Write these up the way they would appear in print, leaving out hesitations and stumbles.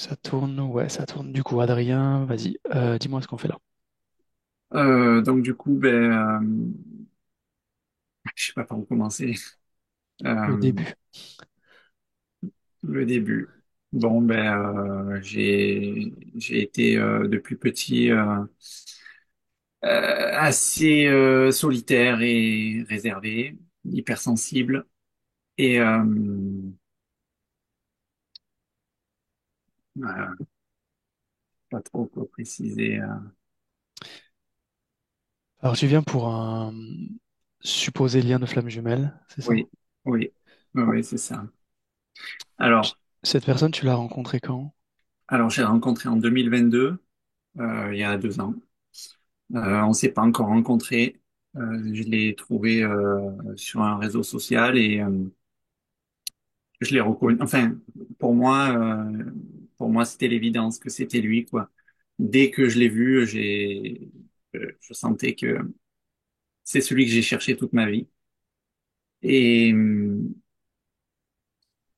Ça tourne, ouais, ça tourne. Du coup, Adrien, vas-y, dis-moi ce qu'on fait là. Donc du coup, je sais pas par où commencer. Le Euh, début. le début. Bon, j'ai été depuis petit assez solitaire et réservé, hypersensible et pas trop quoi préciser. Alors, tu viens pour un supposé lien de flamme jumelle, c'est ça? Oui, oui, oui, c'est ça. Alors, Cette personne, tu l'as rencontrée quand? alors j'ai rencontré en 2022, il y a 2 ans. On s'est pas encore rencontrés. Je l'ai trouvé sur un réseau social et je l'ai reconnu. Enfin, pour moi, pour moi, c'était l'évidence que c'était lui, quoi. Dès que je l'ai vu, je sentais que c'est celui que j'ai cherché toute ma vie. Et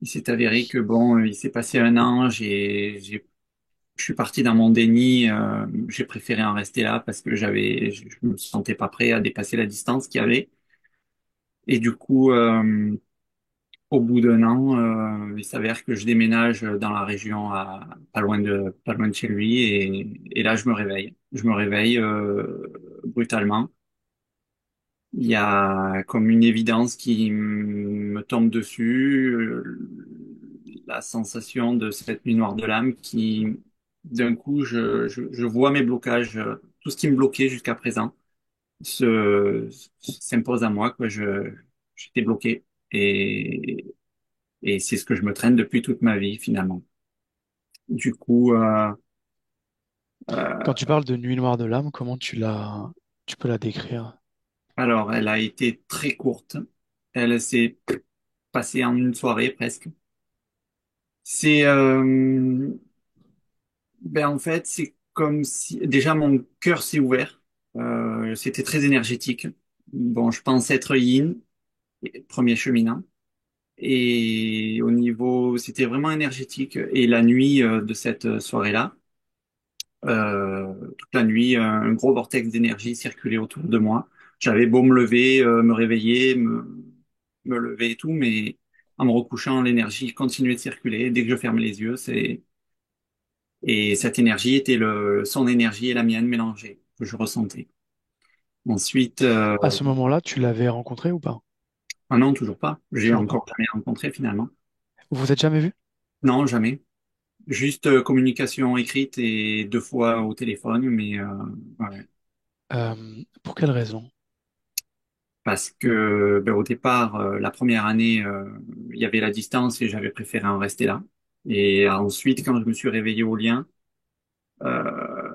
il s'est avéré que bon, il s'est passé un an. Je suis parti dans mon déni. J'ai préféré en rester là parce que je me sentais pas prêt à dépasser la distance qu'il y avait. Et du coup, au bout d'un an, il s'avère que je déménage dans la région pas loin de chez lui et là je me réveille. Je me réveille brutalement. Il y a comme une évidence qui me tombe dessus, la sensation de cette nuit noire de l'âme qui, d'un coup, je vois mes blocages, tout ce qui me bloquait jusqu'à présent se s'impose à moi, quoi. J'étais bloqué et c'est ce que je me traîne depuis toute ma vie, finalement. Du coup, Quand euh, tu parles de nuit noire de l'âme, comment tu peux la décrire? alors, elle a été très courte. Elle s'est passée en une soirée presque. C'est, en fait, c'est comme si, déjà, mon cœur s'est ouvert. C'était très énergétique. Bon, je pense être yin, premier cheminant. Et au niveau, c'était vraiment énergétique. Et la nuit de cette soirée-là, toute la nuit, un gros vortex d'énergie circulait autour de moi. J'avais beau me lever, me réveiller, me lever et tout, mais en me recouchant, l'énergie continuait de circuler. Dès que je fermais les yeux, et cette énergie était son énergie et la mienne mélangée, que je ressentais. Ensuite, À ce moment-là, tu l'avais rencontré ou pas? ah non, toujours pas. J'ai Toujours pas. encore jamais rencontré finalement. Vous vous êtes jamais vu? Non, jamais. Juste communication écrite et 2 fois au téléphone, mais ouais. Pour quelle raison? Parce que au départ, la première année, il y avait la distance et j'avais préféré en rester là. Et ensuite, quand je me suis réveillé au lien, euh,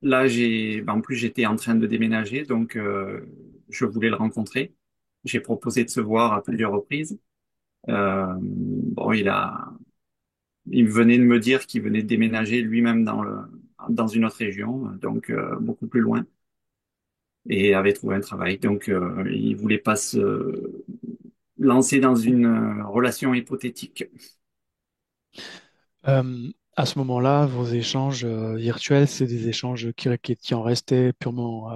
là, en plus, j'étais en train de déménager, donc je voulais le rencontrer. J'ai proposé de se voir à plusieurs reprises. Bon, il venait de me dire qu'il venait de déménager lui-même dans une autre région, donc beaucoup plus loin, et avait trouvé un travail. Donc, il voulait pas se lancer dans une relation hypothétique. À ce moment-là, vos échanges virtuels, c'est des échanges qui en restaient purement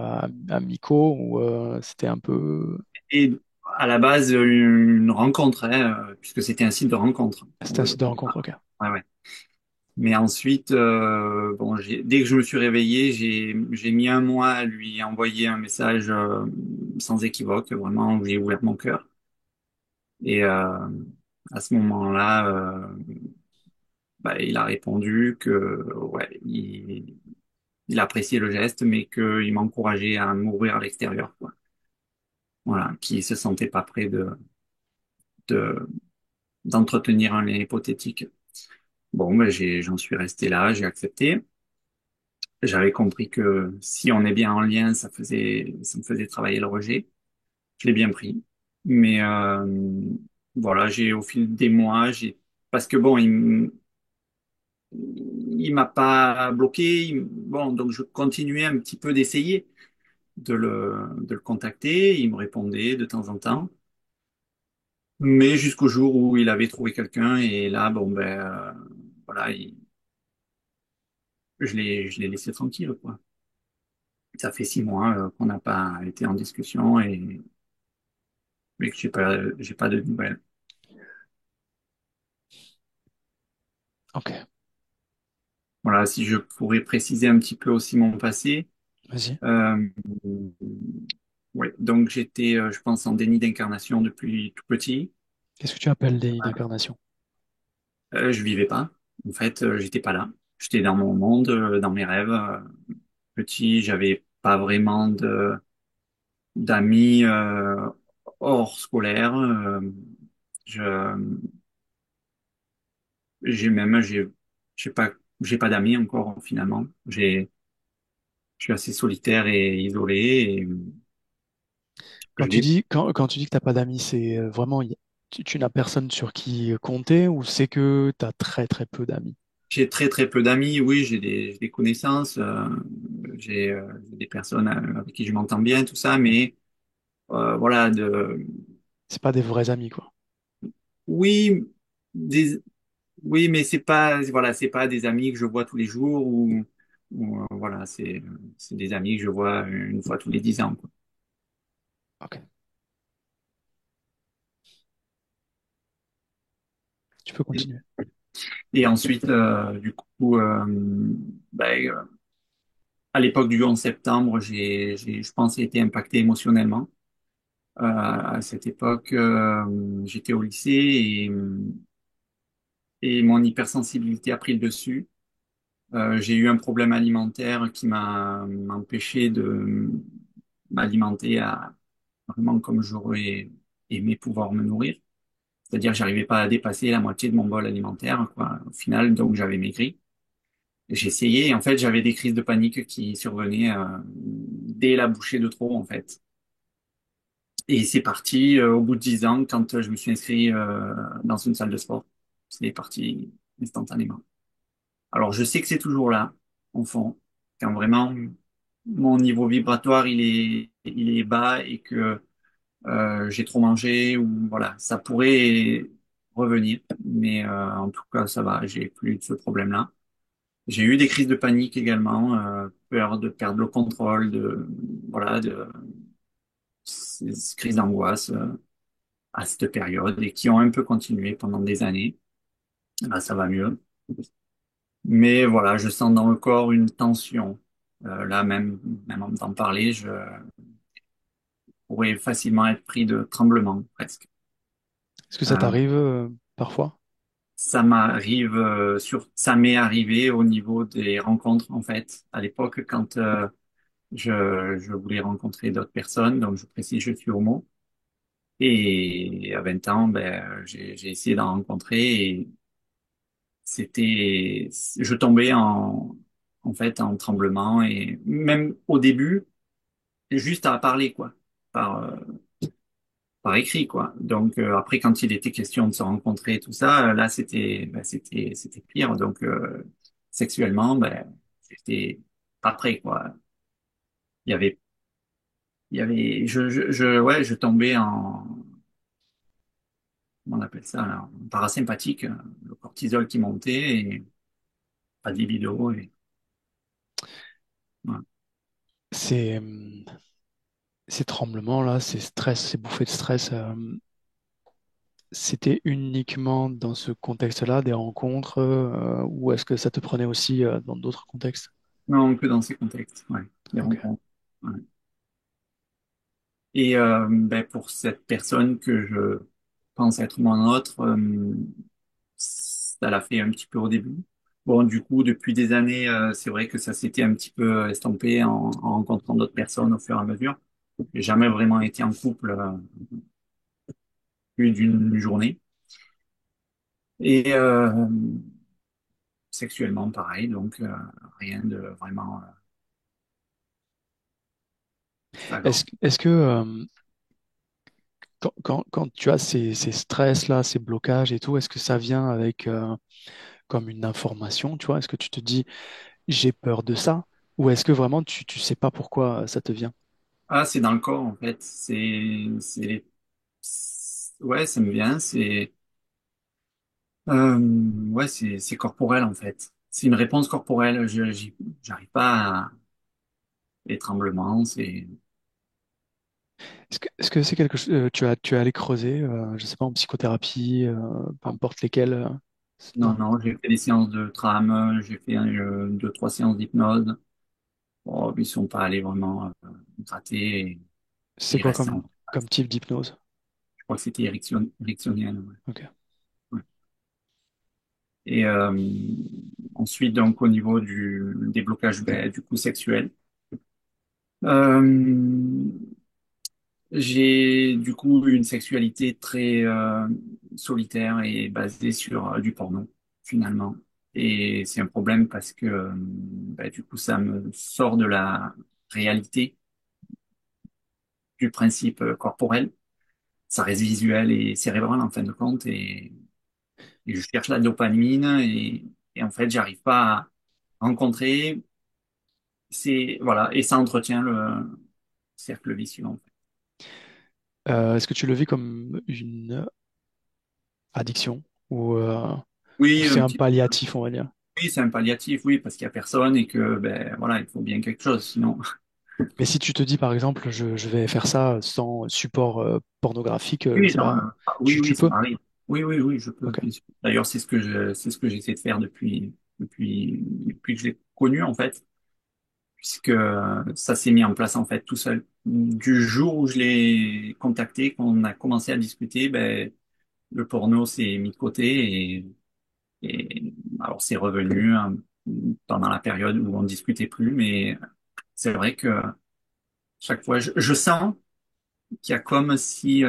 amicaux ou c'était un peu... Et à la base, une rencontre, hein, puisque c'était un site de rencontre. C'était un site de rencontre, ok. Ouais, ouais. Mais ensuite, bon, dès que je me suis réveillé, j'ai mis un mois à lui envoyer un message sans équivoque, vraiment, où j'ai ouvert mon cœur. Et à ce moment-là, il a répondu que ouais, il appréciait le geste, mais qu'il m'encourageait à m'ouvrir à l'extérieur, quoi. Voilà, qu'il se sentait pas prêt de d'entretenir un lien hypothétique. Bon, j'en suis resté là, j'ai accepté. J'avais compris que si on est bien en lien, ça me faisait travailler le rejet. Je l'ai bien pris. Mais voilà, au fil des mois, parce que bon, il m'a pas bloqué. Bon, donc je continuais un petit peu d'essayer de le contacter. Il me répondait de temps en temps. Mais jusqu'au jour où il avait trouvé quelqu'un et là, bon, voilà, je l'ai laissé tranquille, quoi. Ça fait 6 mois qu'on n'a pas été en discussion et mais que j'ai pas de nouvelles. Ok, Voilà, si je pourrais préciser un petit peu aussi mon passé. vas-y. Euh, ouais, donc j'étais, je pense, en déni d'incarnation depuis tout petit. Qu'est-ce que tu appelles déni d'incarnation? Je vivais pas. En fait, j'étais pas là. J'étais dans mon monde, dans mes rêves. Petit, j'avais pas vraiment de d'amis hors scolaire. Je, j'ai pas, j'ai pas d'amis encore finalement. Je suis assez solitaire et isolé et je vais, Quand tu dis que t'as pas d'amis, c'est vraiment, tu n'as personne sur qui compter ou c'est que tu as très très peu d'amis? j'ai très très peu d'amis. Oui, j'ai des connaissances, j'ai des personnes avec qui je m'entends bien, tout ça, mais voilà, C'est pas des vrais amis, quoi. oui, des, oui, mais c'est pas, voilà, c'est pas des amis que je vois tous les jours ou voilà, c'est des amis que je vois une fois tous les 10 ans, quoi. Ok, tu peux continuer. Et ensuite, du coup, ben, à l'époque du 11 septembre, je pense, été impacté émotionnellement. À cette époque, j'étais au lycée et mon hypersensibilité a pris le dessus. J'ai eu un problème alimentaire qui m'a empêché de m'alimenter vraiment comme j'aurais aimé pouvoir me nourrir. C'est-à-dire que j'arrivais pas à dépasser la moitié de mon bol alimentaire, quoi. Au final, donc j'avais maigri. J'ai essayé et en fait, j'avais des crises de panique qui survenaient dès la bouchée de trop, en fait. Et c'est parti au bout de 10 ans, quand je me suis inscrit dans une salle de sport. C'est parti instantanément. Alors, je sais que c'est toujours là, au fond, quand vraiment mon niveau vibratoire il est bas et que j'ai trop mangé ou voilà, ça pourrait revenir. Mais en tout cas, ça va, j'ai plus de ce problème-là. J'ai eu des crises de panique également, peur de perdre le contrôle, de voilà, de ces crises d'angoisse à cette période et qui ont un peu continué pendant des années. Là, ça va mieux. Mais voilà, je sens dans le corps une tension. Là, même en t'en parler, je pourrais facilement être pris de tremblement, presque. Est-ce que ça Euh, t'arrive parfois? ça m'est arrivé au niveau des rencontres, en fait. À l'époque, quand je voulais rencontrer d'autres personnes, donc je précise, je suis homo. Et à 20 ans, ben, j'ai essayé d'en rencontrer et je tombais en fait, en tremblement et même au début, juste à parler, quoi, par, euh, par écrit, quoi. Donc, après, quand il était question de se rencontrer, tout ça, là, c'était pire. Donc, sexuellement, ben, j'étais pas prêt, quoi. Il y avait, ouais, je tombais comment on appelle ça, là, en parasympathique, le cortisol qui montait et pas de libido et, voilà. Ces, ces tremblements-là, ces stress, ces bouffées de stress, c'était uniquement dans ce contexte-là, des rencontres, ou est-ce que ça te prenait aussi dans d'autres contextes? Non, que dans ces contextes, ouais, les Ok. rencontres. Ouais. Et ben, pour cette personne que je pense être mon autre, ça l'a fait un petit peu au début. Bon, du coup, depuis des années, c'est vrai que ça s'était un petit peu estompé en rencontrant d'autres personnes au fur et à mesure. J'ai jamais vraiment été en couple plus d'une journée. Et sexuellement, pareil, donc rien de vraiment flagrant. Est-ce que quand tu as ces stress-là, ces blocages et tout, est-ce que ça vient avec comme une information, tu vois? Est-ce que tu te dis, j'ai peur de ça? Ou est-ce que vraiment tu sais pas pourquoi ça te vient? Ah, c'est dans le corps, en fait. Ouais, ça me vient. Ouais, c'est corporel en fait. C'est une réponse corporelle. J'arrive pas à les tremblements. C'est Est-ce que c'est quelque chose, tu as allé creuser, je sais pas, en psychothérapie, peu importe lesquelles, non, non. non. J'ai fait des séances de trame. J'ai fait deux, trois séances d'hypnose. Bon, ils sont pas allés vraiment gratter et C'est il quoi reste en comme type d'hypnose? Je crois que c'était érectionnel. Ouais. Ok. Ouais. Et ensuite, donc au niveau du déblocage du coup sexuel, euh, j'ai du coup une sexualité très solitaire et basée sur du porno finalement. Et c'est un problème parce que du coup ça me sort de la réalité du principe corporel. Ça reste visuel et cérébral en fin de compte et je cherche la dopamine et en fait j'arrive pas à rencontrer. C'est voilà et ça entretient le cercle vicieux en fait. Est-ce que tu le vis comme une addiction ou Oui, c'est un un petit peu. palliatif, on va dire? Oui, c'est un palliatif, oui, parce qu'il y a personne et que ben voilà, il faut bien quelque chose, sinon. Mais si tu te dis, par exemple, je vais faire ça sans support pornographique, Oui, c'est pas, oui, tu oui, ça peux? m'arrive. Oui, oui, oui, je peux, Ok. bien sûr. D'ailleurs, c'est ce que j'essaie de faire depuis que je l'ai connu en fait, puisque ça s'est mis en place en fait tout seul. Du jour où je l'ai contacté, qu'on a commencé à discuter, ben le porno s'est mis de côté et alors c'est revenu pendant la période où on ne discutait plus, mais c'est vrai que chaque fois, je sens qu'il y a comme si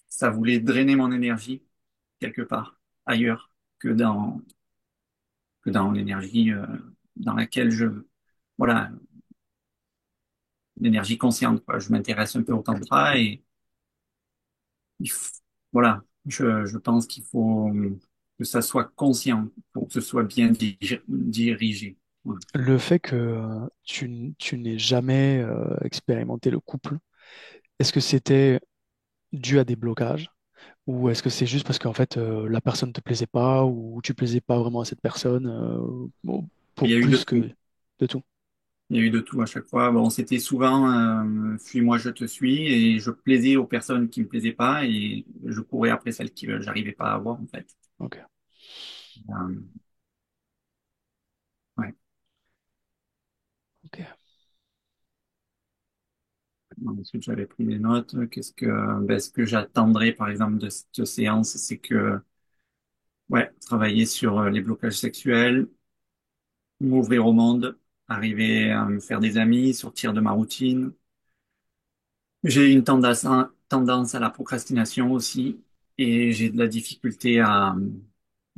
ça voulait drainer mon énergie quelque part ailleurs que dans l'énergie dans laquelle voilà, l'énergie consciente, quoi. Je m'intéresse un peu au tantra et il f- voilà, je pense qu'il faut que ça soit conscient pour que ce soit bien dirigé. Voilà. Le fait que tu n'aies jamais expérimenté le couple, est-ce que c'était dû à des blocages ou est-ce que c'est juste parce qu'en fait la personne ne te plaisait pas ou tu plaisais pas vraiment à cette personne Il pour y a eu de plus tout. que de tout? Il y a eu de tout à chaque fois. Bon, c'était souvent fuis-moi, je te suis, et je plaisais aux personnes qui me plaisaient pas, et je courais après celles que j'arrivais pas à avoir en fait. Ok, Euh, ouais. ok. Ensuite, j'avais pris des notes. Ce que j'attendrais par exemple de cette séance, c'est que ouais, travailler sur les blocages sexuels, m'ouvrir au monde, arriver à me faire des amis, sortir de ma routine. J'ai une tendance à la procrastination aussi et j'ai de la difficulté à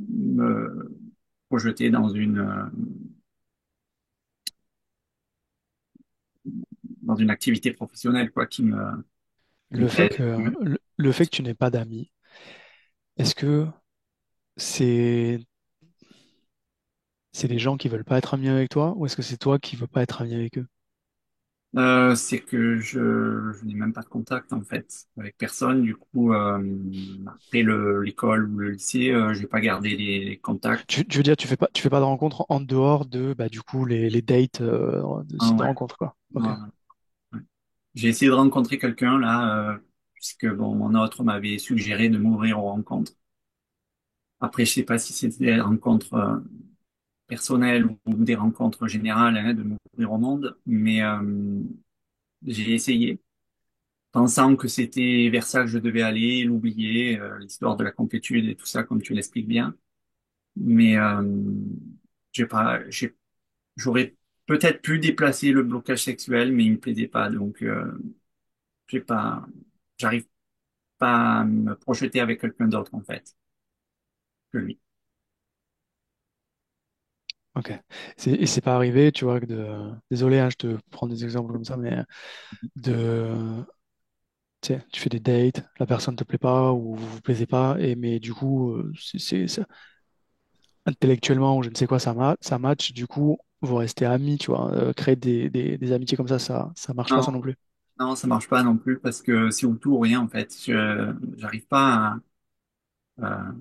me projeter dans une activité professionnelle quoi qui me Le fait plaise. que le fait que tu n'aies pas d'amis, est-ce que c'est c'est les gens qui veulent pas être amis avec toi ou est-ce que c'est toi qui veux pas être ami avec eux? C'est que je n'ai même pas de contact en fait avec personne. Du coup, après l'école ou le lycée, j'ai pas gardé les contacts. Tu veux dire tu fais pas de rencontres en dehors de bah du coup les dates de Ah sites de ouais. rencontres quoi. Ok. Ouais, ouais. J'ai essayé de rencontrer quelqu'un là, puisque bon, mon autre m'avait suggéré de m'ouvrir aux rencontres. Après, je sais pas si c'était des rencontres personnelles ou des rencontres générales hein, de m'ouvrir au monde, mais j'ai essayé, pensant que c'était vers ça que je devais aller, l'oublier, l'histoire de la complétude et tout ça, comme tu l'expliques bien. Mais j'aurais peut-être pu déplacer le blocage sexuel, mais il me plaisait pas, donc j'ai pas, j'arrive pas à me projeter avec quelqu'un d'autre en fait que lui. Ok. Et c'est pas arrivé, tu vois, désolé, hein, je te prends des exemples comme ça, mais de tu sais, tu fais des dates, la personne te plaît pas ou vous vous plaisez pas, et mais du coup, intellectuellement ou je ne sais quoi, ça match, du coup, vous restez amis, tu vois, créer des amitiés comme ça marche pas ça Non, non plus. non, ça marche pas non plus parce que c'est ou tout ou rien en fait. J'arrive pas à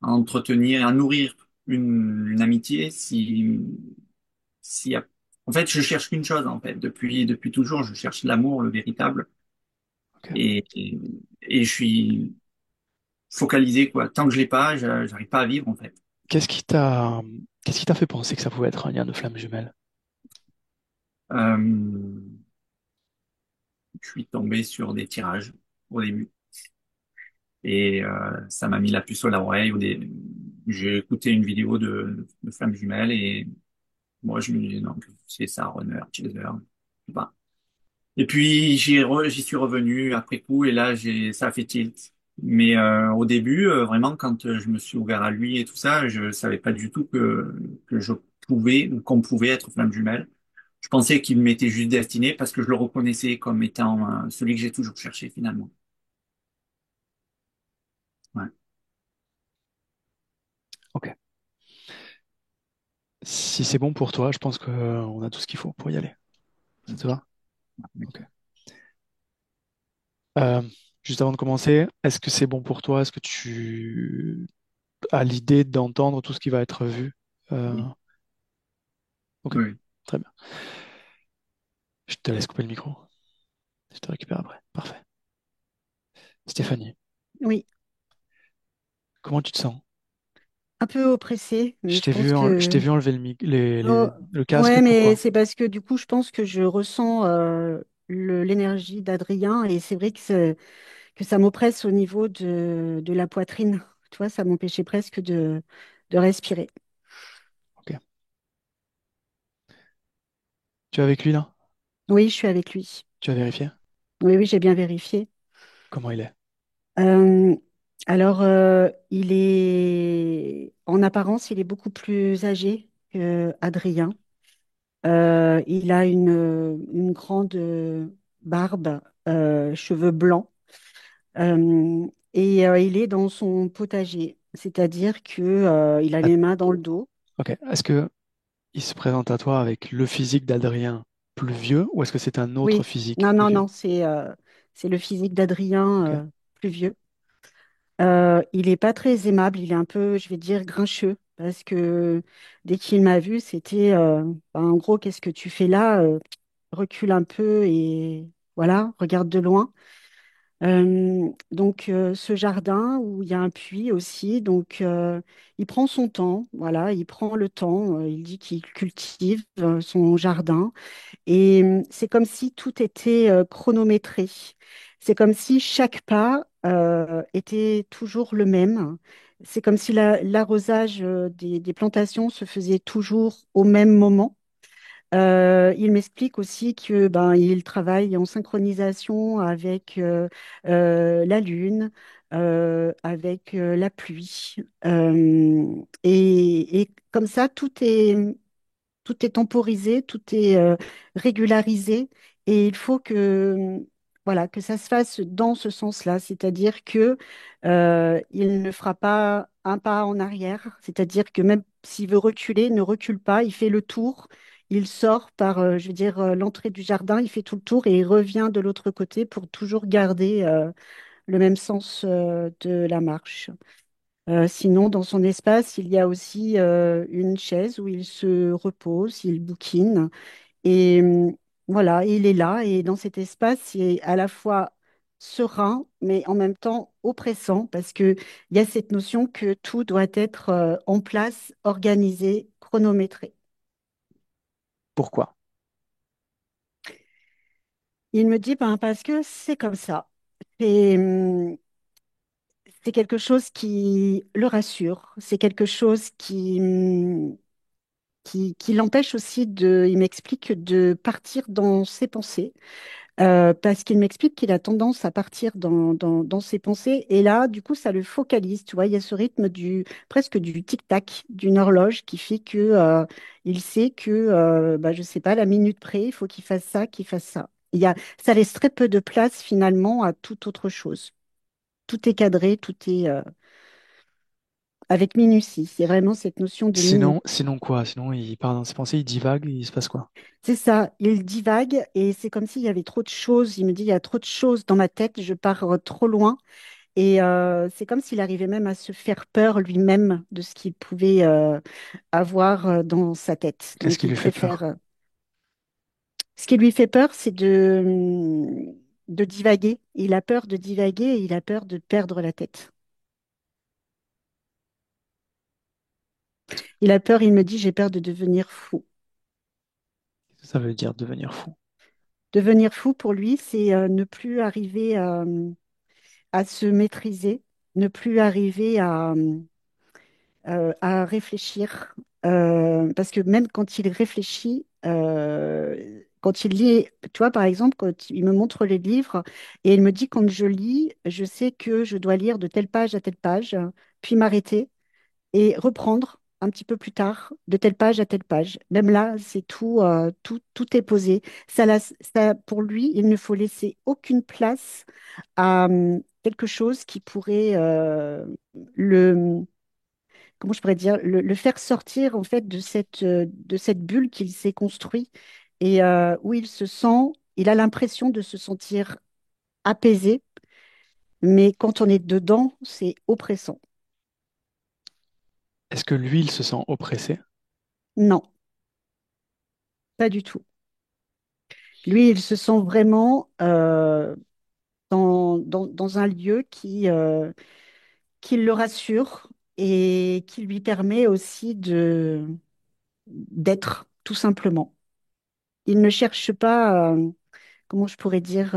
à entretenir, à nourrir une amitié s'il y a... En fait, je cherche qu'une chose, en fait. Depuis toujours, je cherche l'amour, le véritable. Ok. Et je suis focalisé, quoi. Tant que je l'ai pas, j'arrive pas à vivre, en fait. Qu'est-ce qui t'a, qu'est-ce qui t'a fait penser que ça pouvait être un lien de flamme jumelle? Euh, je suis tombé sur des tirages au début. Et ça m'a mis la puce à l'oreille. J'ai écouté une vidéo de flammes jumelles et moi, je me dis, non, c'est ça, runner, chaser. Je sais pas. Et puis, j'y suis revenu après coup et là, ça a fait tilt. Mais au début, vraiment, quand je me suis ouvert à lui et tout ça, je savais pas du tout que je pouvais ou qu'on pouvait être flamme jumelle. Je pensais qu'il m'était juste destiné parce que je le reconnaissais comme étant celui que j'ai toujours cherché finalement. Ouais. Ok. Si c'est bon pour toi, je pense qu'on a tout ce qu'il faut pour y aller. Ça te va? Ok. Euh, Juste avant de commencer, est-ce que c'est bon pour toi? Est-ce que tu as l'idée d'entendre tout ce qui va être vu? Euh, Oui. ok, Oui. très bien. Je te laisse couper le micro. Je te récupère après. Parfait. Stéphanie, Oui, comment tu te sens? un peu oppressée, mais je pense Je t'ai que... vu enlever Oh, le casque. ouais, mais Pourquoi? c'est parce que du coup, je pense que je ressens l'énergie d'Adrien et c'est vrai que ça m'oppresse au niveau de la poitrine. Tu vois, ça m'empêchait presque de respirer. Ok. Tu es avec lui là? Oui, je suis avec lui. Tu as vérifié? Oui, oui, j'ai bien vérifié. Comment il est? Euh, alors, il est... En apparence, il est beaucoup plus âgé que Adrien. Il a une grande barbe, cheveux blancs, et il est dans son potager, c'est-à-dire que il a Ah, les mains dans le dos. ok. Est-ce que il se présente à toi avec le physique d'Adrien plus vieux ou est-ce que c'est un autre Oui, physique non, plus non, vieux? non, c'est le physique d'Adrien, Ok. plus vieux. Il est pas très aimable, il est un peu, je vais dire, grincheux, parce que dès qu'il m'a vu, c'était, ben, en gros, qu'est-ce que tu fais là? Recule un peu et voilà, regarde de loin. Donc ce jardin où il y a un puits aussi, donc il prend son temps, voilà, il prend le temps, il dit qu'il cultive son jardin et c'est comme si tout était chronométré. C'est comme si chaque pas était toujours le même. C'est comme si l'arrosage des plantations se faisait toujours au même moment. Il m'explique aussi que ben il travaille en synchronisation avec la lune, avec la pluie, et comme ça tout est temporisé, tout est régularisé, et il faut que voilà que ça se fasse dans ce sens-là, c'est-à-dire que il ne fera pas un pas en arrière, c'est-à-dire que même s'il veut reculer, ne recule pas, il fait le tour, il sort par, je veux dire, l'entrée du jardin, il fait tout le tour et il revient de l'autre côté pour toujours garder le même sens de la marche. Sinon, dans son espace, il y a aussi une chaise où il se repose, il bouquine. Et voilà, il est là. Et dans cet espace, c'est à la fois serein, mais en même temps oppressant, parce qu'il y a cette notion que tout doit être en place, organisé, chronométré. Pourquoi? Il me dit, ben, parce que c'est comme ça. Et, c'est quelque chose qui le rassure. C'est quelque chose qui l'empêche aussi il m'explique de partir dans ses pensées, parce qu'il m'explique qu'il a tendance à partir dans ses pensées, et là, du coup, ça le focalise, tu vois, il y a ce rythme presque du tic-tac d'une horloge qui fait que, il sait que, bah, je sais pas, la minute près, il faut qu'il fasse ça, qu'il fasse ça. Ça laisse très peu de place finalement à toute autre chose. Tout est cadré, tout est avec minutie. C'est vraiment cette notion de minutie. Sinon quoi? Sinon il part dans ses pensées, il divague, il se passe quoi? C'est ça, il divague et c'est comme s'il y avait trop de choses. Il me dit, il y a trop de choses dans ma tête, je pars trop loin. Et c'est comme s'il arrivait même à se faire peur lui-même de ce qu'il pouvait avoir dans sa tête. Qu'est-ce Donc qui il lui fait préfère. peur? Ce qui lui fait peur, c'est de divaguer. Il a peur de divaguer et il a peur de perdre la tête. Il a peur, il me dit, j'ai peur de devenir fou. Qu'est-ce que ça veut dire devenir fou? Devenir fou pour lui, c'est ne plus arriver à se maîtriser, ne plus arriver à réfléchir. Parce que même quand il réfléchit, quand il lit, tu vois, par exemple, quand il me montre les livres et il me dit quand je lis, je sais que je dois lire de telle page à telle page, puis m'arrêter et reprendre un petit peu plus tard, de telle page à telle page. Même là, c'est tout, tout est posé. Pour lui, il ne faut laisser aucune place à quelque chose qui pourrait le comment je pourrais dire, le faire sortir en fait de cette bulle qu'il s'est construit et où il se sent, il a l'impression de se sentir apaisé, mais quand on est dedans, c'est oppressant. Est-ce que lui, il se sent oppressé? Non, pas du tout. Lui, il se sent vraiment dans un lieu qui le rassure et qui lui permet aussi d'être, tout simplement. Il ne cherche pas, comment je pourrais dire,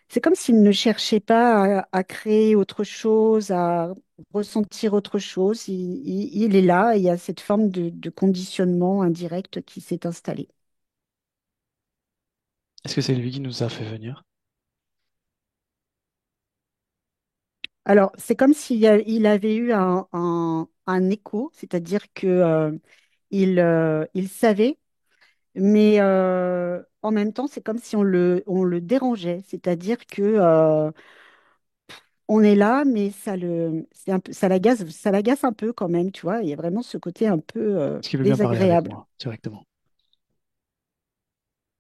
c'est comme s'il ne cherchait pas à créer autre chose, à ressentir autre chose. Il est là et il y a cette forme de conditionnement indirect qui s'est installée. Est-ce que c'est lui qui nous a fait venir? Alors, c'est comme il avait eu un écho, c'est-à-dire que il savait, mais en même temps, c'est comme si on le dérangeait, c'est-à-dire que on est là, mais c'est un peu, ça l'agace un peu quand même, tu vois. Il y a vraiment ce côté un peu Est-ce qu'il veut bien parler avec désagréable. moi directement?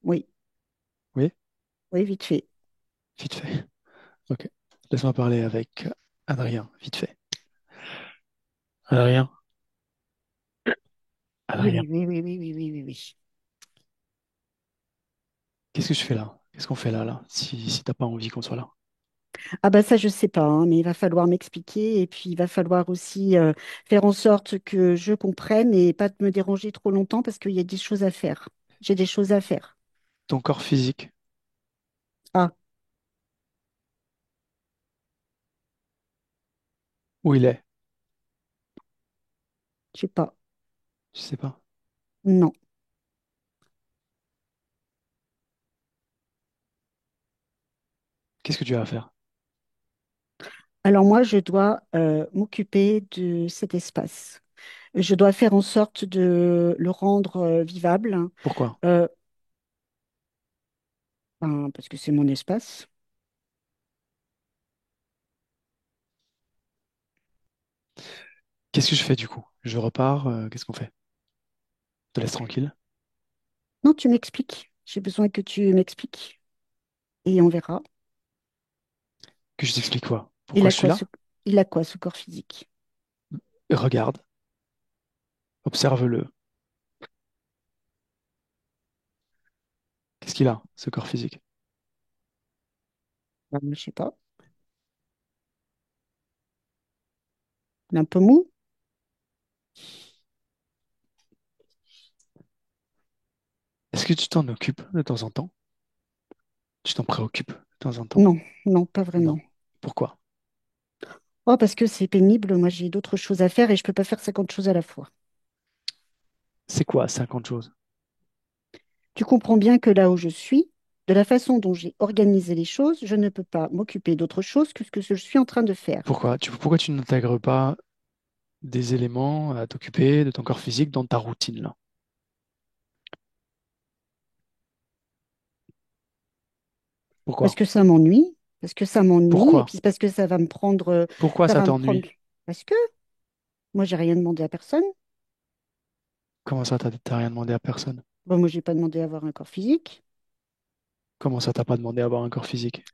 Oui, Oui? oui, vite fait. Vite fait. Ok. Laisse-moi parler avec Adrien, vite fait. Adrien, Oui, Adrien, oui, oui, oui, oui, oui, oui, oui, oui. qu'est-ce que je fais là? Qu'est-ce qu'on fait là, si t'as pas envie qu'on soit là? Ah bah ça, je sais pas, hein, mais il va falloir m'expliquer et puis il va falloir aussi faire en sorte que je comprenne et pas me déranger trop longtemps parce qu'il y a des choses à faire. J'ai des choses à faire. Ton corps physique, Ah, où il est? je sais pas. Je sais pas. Non. Qu'est-ce que tu as à faire? Alors moi, je dois m'occuper de cet espace. Je dois faire en sorte de le rendre vivable, Pourquoi? euh, ben, parce que c'est mon espace. Qu'est-ce que je fais du coup? Je repars, qu'est-ce qu'on fait? Je te laisse tranquille. Non, tu m'expliques. J'ai besoin que tu m'expliques et on verra. Que je t'explique quoi? Il Pourquoi a je suis quoi ce, là? il a quoi ce corps physique? Regarde, observe-le. Qu'est-ce qu'il a, ce corps physique? Ben, je sais pas. Il est un peu mou. Est-ce que tu t'en occupes de temps en temps? Tu t'en préoccupes de temps en temps? Non, non, pas Non. vraiment. Pourquoi? Oh, parce que c'est pénible. Moi, j'ai d'autres choses à faire et je peux pas faire 50 choses à la fois. C'est quoi 50 choses? Tu comprends bien que là où je suis, de la façon dont j'ai organisé les choses, je ne peux pas m'occuper d'autre chose que ce que je suis en train de faire. Pourquoi tu n'intègres pas des éléments à t'occuper de ton corps physique dans ta routine là? Parce Pourquoi? que ça m'ennuie, parce que ça m'ennuie, et Pourquoi? puis parce que Pourquoi ça ça va me prendre. t'ennuie? Parce que moi, j'ai rien demandé à personne. Comment ça t'as rien demandé à personne? Bon, moi, j'ai pas demandé à avoir un corps physique. Comment ça t'as pas demandé à avoir un corps physique?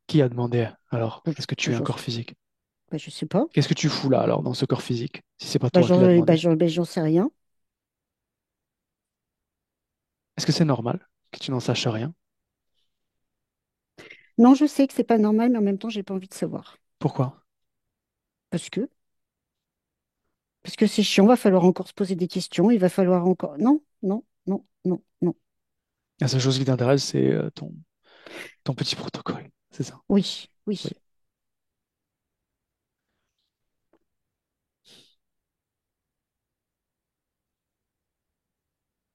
Qui a demandé alors? Ben, Est-ce que ben, tu es un corps physique? je sais pas. Qu'est-ce que tu fous là alors dans ce corps physique, si c'est pas toi qui l'a demandé? J'en sais rien. Est-ce que c'est normal que tu n'en saches rien? Non, je sais que c'est pas normal, mais en même temps, j'ai pas envie de savoir. Pourquoi? Parce que, parce que c'est chiant, va falloir encore se poser des questions, il va falloir encore. Non, non, non, non, non. La seule chose qui t'intéresse, c'est ton petit protocole, c'est ça? Oui, Oui. oui.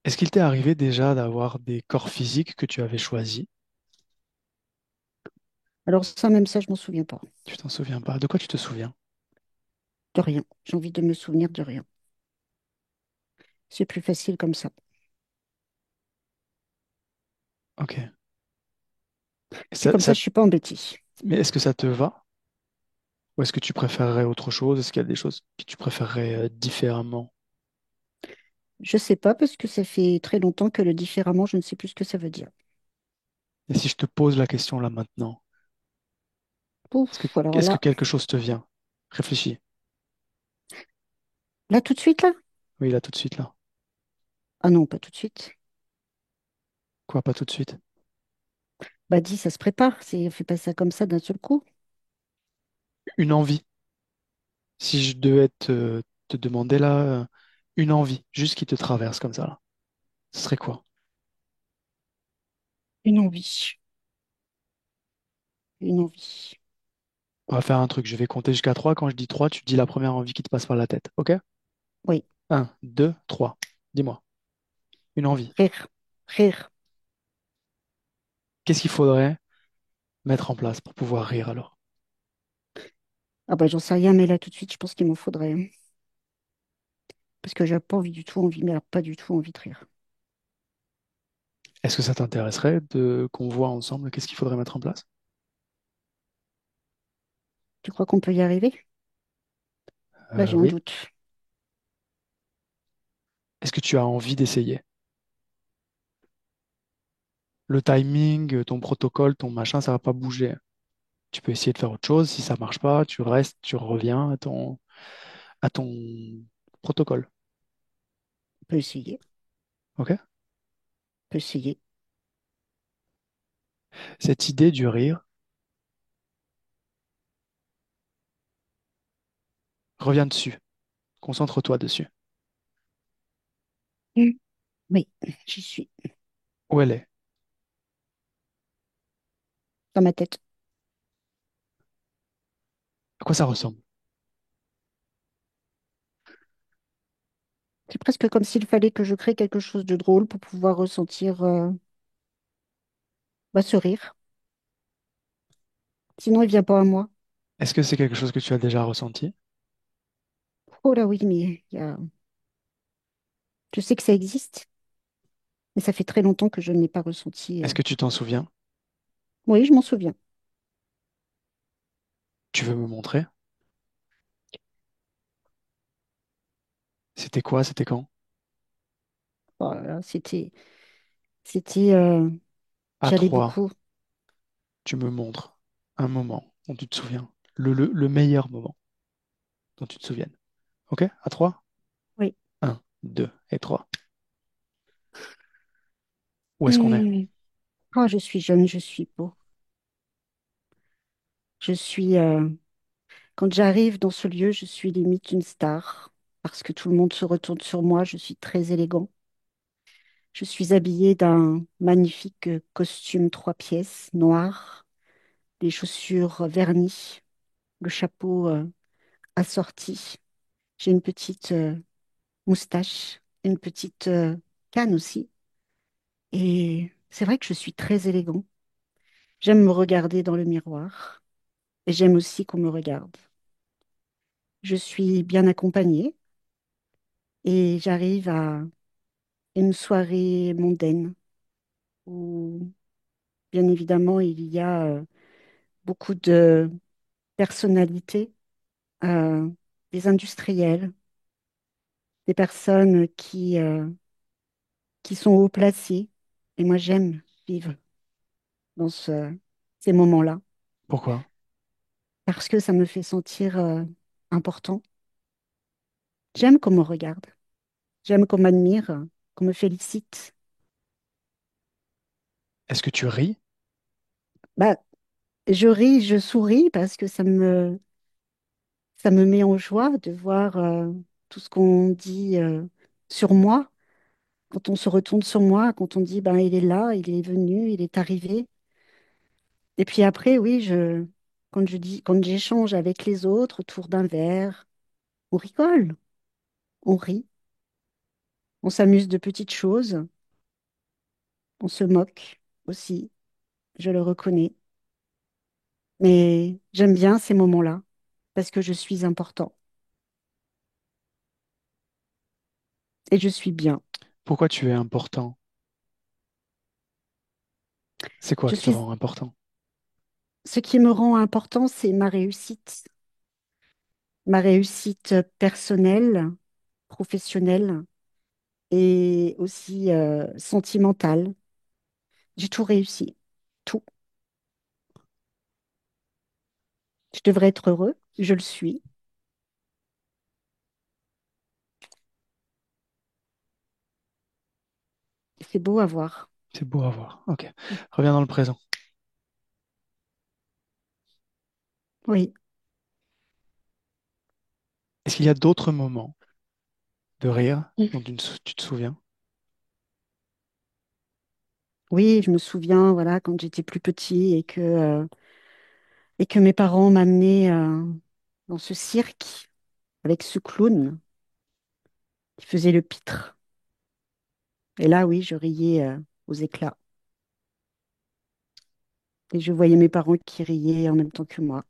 Est-ce qu'il t'est arrivé déjà d'avoir des corps physiques que tu avais choisis? Alors ça, même ça, je m'en souviens pas. Tu t'en souviens pas? De quoi tu te souviens? De rien. J'ai envie de me souvenir de rien. C'est plus facile comme ça. Ok. Puis comme ça, je suis pas embêtée. Mais est-ce que ça te va? Ou est-ce que tu préférerais autre chose? Est-ce qu'il y a des choses que tu préférerais différemment? Je sais pas parce que ça fait très longtemps que le différemment, je ne sais plus ce que ça veut dire. Et si je te pose la question là maintenant, est-ce que, Ouf, alors est-ce que là, quelque chose te vient? Réfléchis. là tout de suite là? Oui, là tout de suite, là. Ah non, pas tout de suite. Quoi, pas tout de suite? Bah dis, ça se prépare. C'est, on fait pas ça comme ça d'un seul coup. Une envie. Si je devais te demander là, une envie, juste qui te traverse comme ça, là, ce serait quoi? Une envie. Une envie. On va faire un truc, je vais compter jusqu'à 3. Quand je dis 3, tu dis la première envie qui te passe par la tête, ok? Oui, 1, 2, 3. Dis-moi, une envie. rire. Rire. Qu'est-ce qu'il faudrait mettre en place pour pouvoir rire alors? Ah bah j'en sais rien, mais là tout de suite, je pense qu'il m'en faudrait, hein. Parce que j'ai pas envie du tout envie, mais alors pas du tout envie de rire. Est-ce que ça t'intéresserait de qu'on voit ensemble qu'est-ce qu'il faudrait mettre en place? Tu crois qu'on peut y arriver? Là, j'ai un Oui. doute. Est-ce que tu as envie d'essayer? Le timing, ton protocole, ton machin, ça va pas bouger. Tu peux essayer de faire autre chose. Si ça marche pas, tu restes, tu reviens à ton protocole. On peut essayer. Ok? On peut essayer. Cette idée du rire, reviens dessus. Concentre-toi dessus. Mm. Oui, j'y suis. Où elle est? Dans ma tête. À quoi ça ressemble? C'est presque comme s'il fallait que je crée quelque chose de drôle pour pouvoir ressentir bah, ce rire. Sinon, il vient pas à moi. Est-ce que c'est quelque chose que tu as déjà ressenti? Oh là oui, mais je sais que ça existe, mais ça fait très longtemps que je ne l'ai pas ressenti. Est-ce que tu t'en souviens? Oui, je m'en souviens. Tu veux me montrer? C'était quoi? C'était quand? Oh là là, c'était, À j'allais 3, beaucoup. tu me montres un moment dont tu te souviens. Le meilleur moment dont tu te souviennes. Ok? À 3. Oui. 1, 2 et 3. Où est-ce qu'on est? Hmm. Oh, je suis jeune, je suis beau. Je suis, quand j'arrive dans ce lieu, je suis limite une star parce que tout le monde se retourne sur moi. Je suis très élégant. Je suis habillée d'un magnifique costume 3 pièces noir, des chaussures vernies, le chapeau assorti. J'ai une petite moustache, une petite canne aussi. Et c'est vrai que je suis très élégant. J'aime me regarder dans le miroir et j'aime aussi qu'on me regarde. Je suis bien accompagnée et j'arrive à une soirée mondaine où, bien évidemment, il y a beaucoup de personnalités, euh, des industriels, des personnes qui sont haut placées. Et moi, j'aime vivre dans ces moments-là. Pourquoi? parce que ça me fait sentir important. J'aime qu'on me regarde, j'aime qu'on m'admire, qu'on me félicite. Est-ce que tu ris? Bah, je ris, je souris parce que ça me met en joie de voir tout ce qu'on dit sur moi. Quand on se retourne sur moi, quand on dit, ben, il est là, il est venu, il est arrivé. Et puis après, oui, quand j'échange avec les autres autour d'un verre, on rigole, on rit, on s'amuse de petites choses, on se moque aussi, je le reconnais. Mais j'aime bien ces moments-là parce que je suis important et je suis bien. Pourquoi tu es important? C'est quoi Je qui te suis, rend important? ce qui me rend important, c'est ma réussite personnelle, professionnelle et aussi sentimentale. J'ai tout réussi, tout. Je devrais être heureux, je le suis. C'est beau à voir. C'est beau à voir. Ok. Reviens dans le présent. Oui, Est-ce qu'il y a d'autres moments de rire Mm. dont tu te souviens? oui, je me souviens, voilà, quand j'étais plus petit et que mes parents m'amenaient dans ce cirque avec ce clown qui faisait le pitre. Et là, oui, je riais aux éclats. Et je voyais mes parents qui riaient en même temps que moi,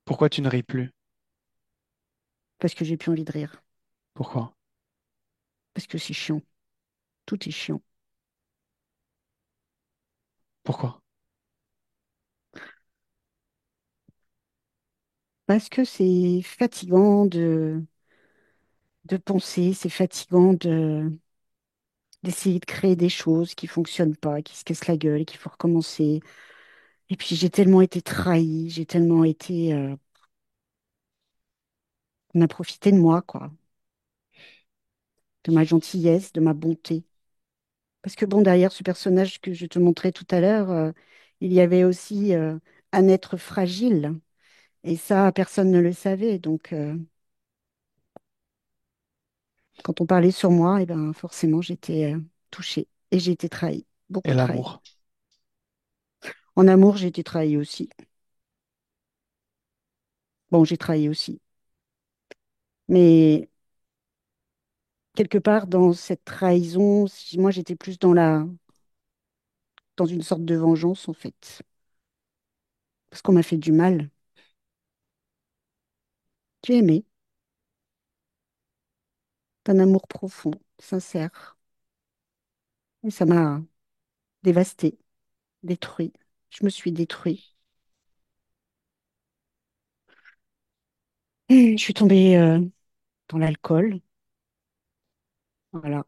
Pourquoi tu ne ris plus? parce que j'ai plus envie de rire, Pourquoi? parce que c'est chiant, tout est chiant. Pourquoi? Parce que c'est fatigant de penser, c'est fatigant d'essayer de créer des choses qui fonctionnent pas, qui se cassent la gueule et qu'il faut recommencer. Et puis j'ai tellement été trahie, j'ai tellement été... on a profité de moi, quoi, de ma gentillesse, de ma bonté. Parce que bon, derrière ce personnage que je te montrais tout à l'heure, il y avait aussi un être fragile. Et ça, personne ne le savait. Donc, quand on parlait sur moi, eh ben, forcément, j'étais touchée. Et j'ai été trahie, Et beaucoup trahie. l'amour? En amour, j'ai été trahie aussi. Bon, j'ai trahi aussi. Mais quelque part, dans cette trahison, moi, j'étais plus dans une sorte de vengeance, en fait. Parce qu'on m'a fait du mal. J'ai aimé, d'un amour profond, sincère. Et ça m'a dévastée, détruit. Je me suis détruit. Je suis tombée dans l'alcool. Voilà.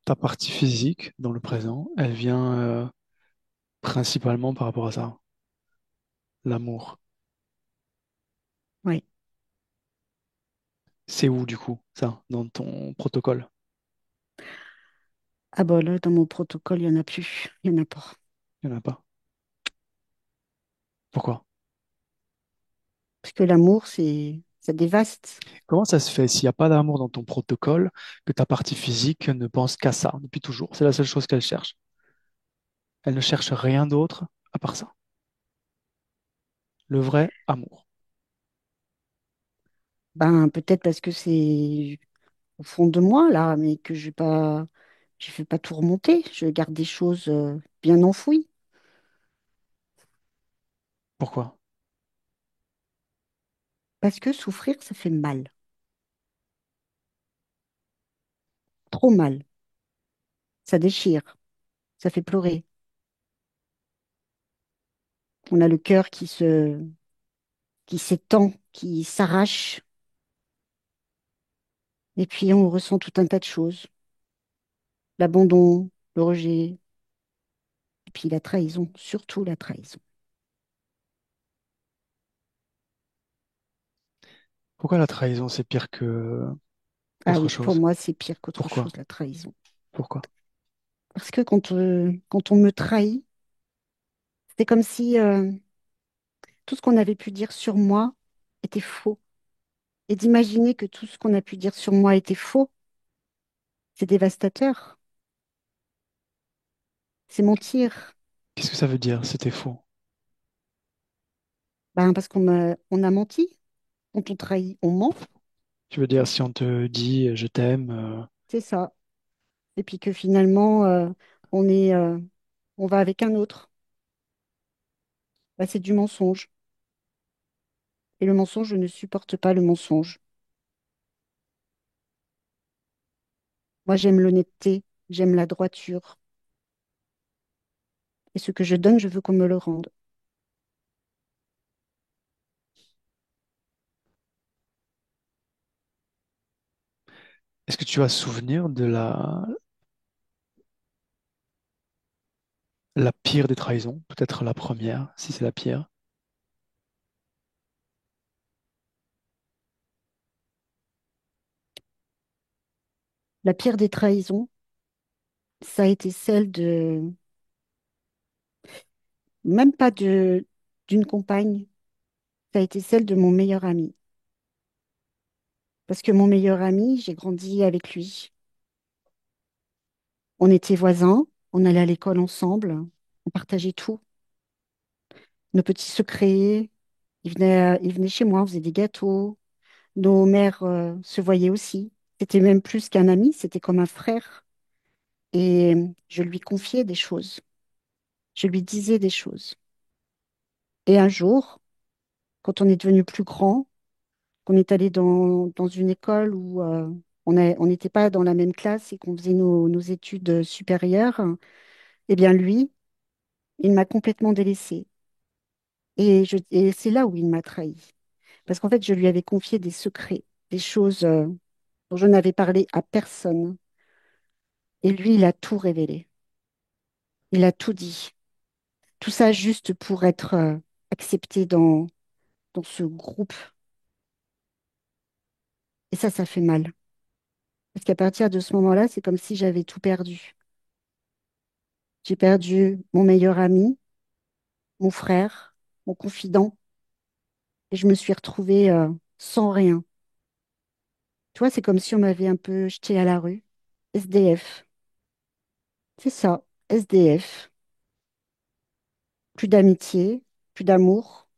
Ta partie physique dans le présent, elle vient principalement par rapport à ça, l'amour. Oui. C'est où du coup, ça, dans ton protocole? Ah bah là, dans mon protocole, il n'y en a plus. Il n'y en a pas. Il n'y en a pas. Pourquoi? Parce que l'amour, ça dévaste. Comment ça se fait, s'il n'y a pas d'amour dans ton protocole, que ta partie physique ne pense qu'à ça depuis toujours? C'est la seule chose qu'elle cherche. Elle ne cherche rien d'autre à part ça. Le vrai amour. Ben, peut-être parce que c'est au fond de moi, là, mais que je fais pas tout remonter. Je garde des choses bien enfouies. Pourquoi? Parce que souffrir, ça fait mal. Trop mal. Ça déchire. Ça fait pleurer. On a le cœur qui s'étend, qui s'arrache. Et puis, on ressent tout un tas de choses. L'abandon, le rejet, Et puis la trahison, surtout la trahison. Pourquoi la trahison, c'est pire que Ah autre oui, pour chose? moi, c'est pire qu'autre Pourquoi? chose, la trahison. Pourquoi? Parce que quand on me trahit, c'est comme si tout ce qu'on avait pu dire sur moi était faux. Et d'imaginer que tout ce qu'on a pu dire sur moi était faux, c'est dévastateur. C'est mentir. Qu'est-ce que ça veut dire? C'était faux. Ben, parce on a menti. Quand on trahit, on ment. Tu veux dire si on te dit je t'aime, C'est ça. Et puis que finalement, on est, on va avec un autre. Ben, c'est du mensonge. Et le mensonge, je ne supporte pas le mensonge. Moi, j'aime l'honnêteté, j'aime la droiture. Et ce que je donne, je veux qu'on me le rende. est-ce que tu as souvenir de la pire des trahisons? Peut-être la première, si c'est la pire. La pire des trahisons, ça a été celle même pas d'une compagne, ça a été celle de mon meilleur ami. Parce que mon meilleur ami, j'ai grandi avec lui. On était voisins, on allait à l'école ensemble, on partageait tout. Nos petits secrets, il venait chez moi, on faisait des gâteaux. Nos mères, se voyaient aussi. C'était même plus qu'un ami, c'était comme un frère. Et je lui confiais des choses, je lui disais des choses. Et un jour, quand on est devenu plus grand, qu'on est allé dans une école où on n'était pas dans la même classe et qu'on faisait nos études supérieures, eh bien lui, il m'a complètement délaissée. Et c'est là où il m'a trahi. Parce qu'en fait, je lui avais confié des secrets, des choses dont je n'avais parlé à personne. Et lui, il a tout révélé. Il a tout dit. Tout ça juste pour être accepté dans ce groupe. Et ça fait mal. Parce qu'à partir de ce moment-là, c'est comme si j'avais tout perdu. J'ai perdu mon meilleur ami, mon frère, mon confident, et je me suis retrouvée sans rien. Tu vois, c'est comme si on m'avait un peu jetée à la rue. SDF. C'est ça, SDF. Plus d'amitié, plus d'amour.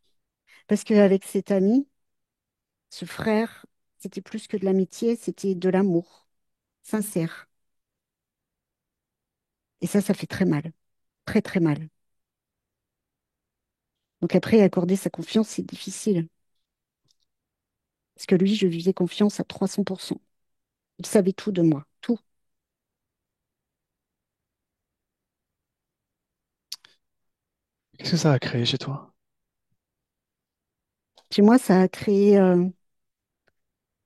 Parce qu'avec cet ami, ce frère, c'était plus que de l'amitié, c'était de l'amour, sincère. Et ça fait très mal, très très mal. Donc après, accorder sa confiance, c'est difficile. Parce que lui, je lui faisais confiance à 300%. Il savait tout de moi, tout. Qu'est-ce que ça a créé chez toi? Chez moi, ça a créé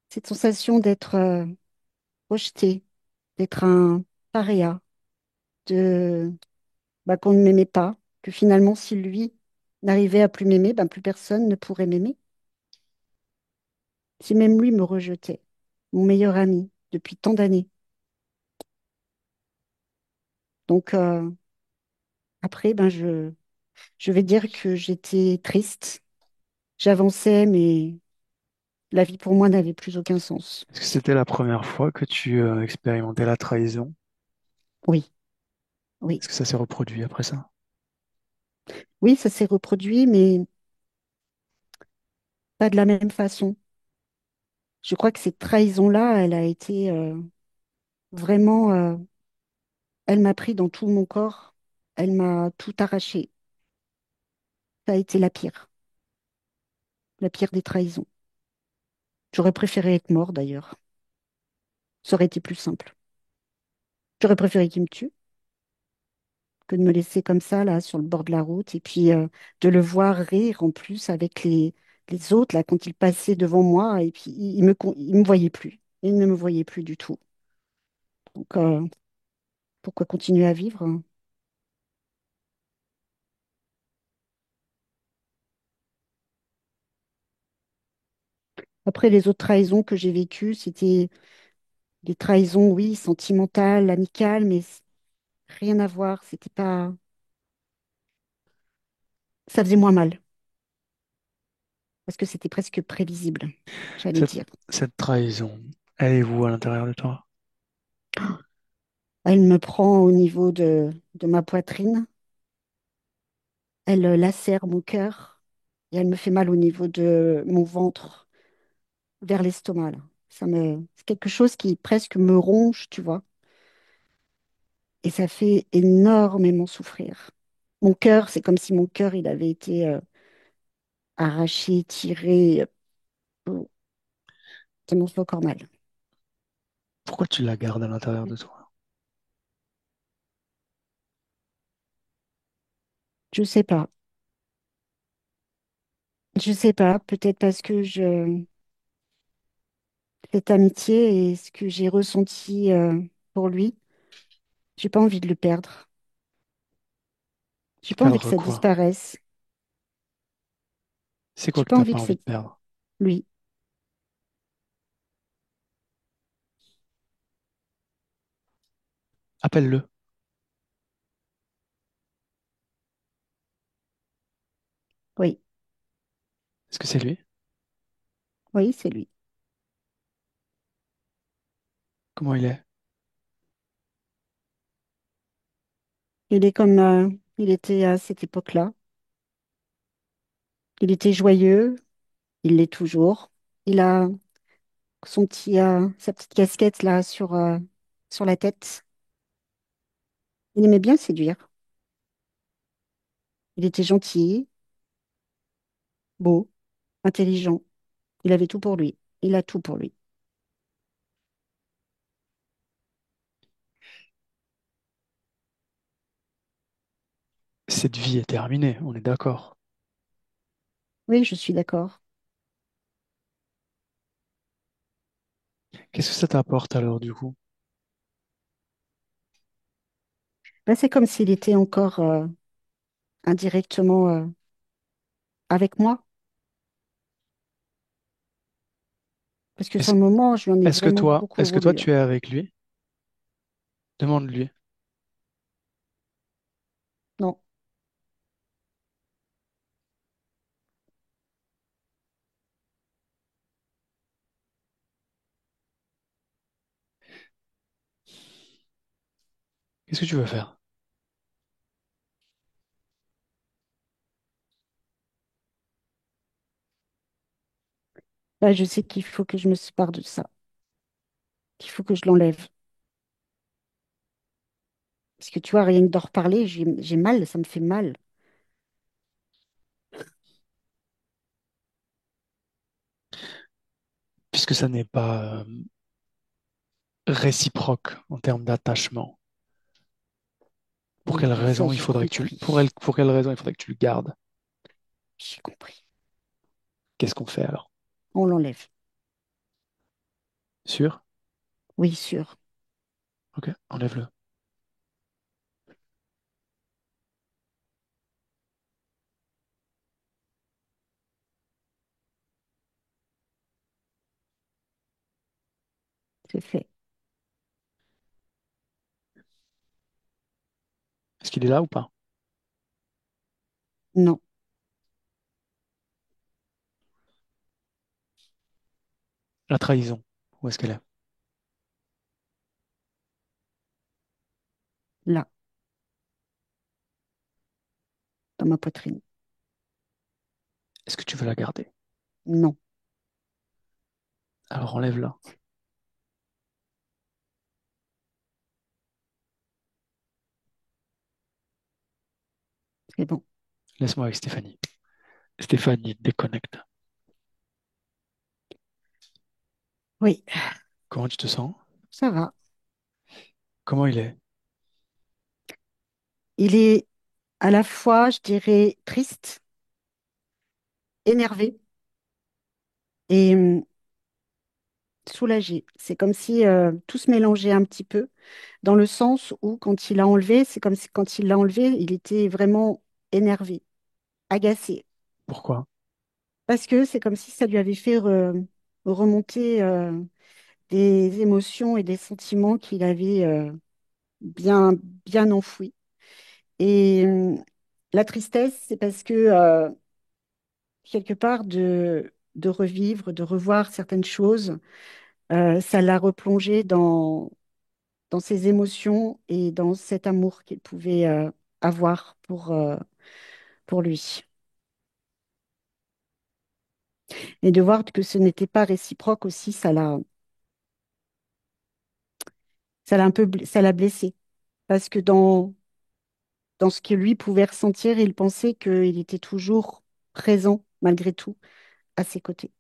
cette sensation d'être rejeté, d'être un paria, de qu'on ne m'aimait pas, que finalement, si lui n'arrivait à plus m'aimer, plus personne ne pourrait m'aimer. Si même lui me rejetait, mon meilleur ami depuis tant d'années. Donc après, je vais dire que j'étais triste. J'avançais, mais la vie pour moi n'avait plus aucun sens. Est-ce que c'était la première fois que tu expérimentais la trahison? Oui, oui, Est-ce que ça s'est reproduit après ça? oui, ça s'est reproduit, mais pas de la même façon. Je crois que cette trahison-là, elle a été vraiment, elle m'a pris dans tout mon corps, elle m'a tout arraché. Ça a été la pire des trahisons. J'aurais préféré être mort d'ailleurs. Ça aurait été plus simple. J'aurais préféré qu'il me tue que de me laisser comme ça, là, sur le bord de la route, et puis de le voir rire en plus avec les autres, là, quand il passait devant moi, et puis il me voyait plus. Il ne me voyait plus du tout. Donc, pourquoi continuer à vivre, hein? Après, les autres trahisons que j'ai vécues, c'était des trahisons, oui, sentimentales, amicales, mais rien à voir. C'était pas. Ça faisait moins mal parce que c'était presque prévisible, j'allais Cette, dire. cette trahison, elle est où à l'intérieur de toi? Elle me prend au niveau de ma poitrine, elle lacère mon cœur et elle me fait mal au niveau de mon ventre, vers l'estomac, là. C'est quelque chose qui presque me ronge, tu vois, et ça fait énormément souffrir. Mon cœur, c'est comme si mon cœur, il avait été arraché, tiré. Oh, ça m'en fait encore mal. Pourquoi tu la gardes à l'intérieur de toi? Je sais pas. Je sais pas. Peut-être parce que cette amitié et ce que j'ai ressenti pour lui, j'ai pas envie de le perdre. J'ai pas envie que Perdre ça quoi? disparaisse. C'est quoi J'ai que pas t'as envie pas que envie c'est de perdre? lui. Appelle-le. Oui, Est-ce que c'est lui? oui, c'est lui. Comment il est? Il est comme il était à cette époque-là. Il était joyeux, il l'est toujours. Il a sa petite casquette là sur la tête. Il aimait bien séduire. Il était gentil, beau, intelligent. Il avait tout pour lui. Il a tout pour lui. Cette vie est terminée, on est d'accord. Oui, je suis d'accord. Qu'est-ce que ça t'apporte alors du coup? Ben, c'est comme s'il était encore indirectement avec moi. Parce que sur Est-ce, le moment, je lui en ai est-ce que vraiment toi, beaucoup est-ce que toi voulu, hein. tu es avec lui? Demande-lui. Non, Qu'est-ce que tu veux faire? là, je sais qu'il faut que je me sépare de ça, qu'il faut que je l'enlève. Parce que tu vois, rien que d'en reparler, j'ai mal, ça me fait mal. Puisque ça n'est pas réciproque en termes d'attachement. Pour quelle Oui, ça, raison il j'ai faudrait que compris. pour quelle raison il faudrait que tu le gardes? J'ai compris. Qu'est-ce qu'on fait alors? On l'enlève. Sûr? Oui, sûr, Ok, enlève-le. c'est fait. Est-ce qu'il est là ou pas? Non, La trahison, où est-ce qu'elle est? là, dans ma poitrine. Est-ce que tu veux la garder? Non, Alors enlève-la. c'est bon. Laisse-moi avec Stéphanie. Stéphanie, déconnecte. Oui, Comment tu te sens? ça va. Comment il est? Il est à la fois, je dirais, triste, énervé et soulagé. C'est comme si tout se mélangeait un petit peu, dans le sens où quand il a enlevé, c'est comme si quand il l'a enlevé, il était vraiment énervé, agacé. Pourquoi? Parce que c'est comme si ça lui avait fait remonter des émotions et des sentiments qu'il avait bien, bien enfouis. Et la tristesse, c'est parce que quelque part de revivre, de revoir certaines choses, ça l'a replongé dans ses émotions et dans cet amour qu'il pouvait avoir pour lui. Et de voir que ce n'était pas réciproque aussi, ça l'a un peu, ça l'a blessé. Parce que dans ce que lui pouvait ressentir, il pensait qu'il était toujours présent, malgré tout, à ses côtés.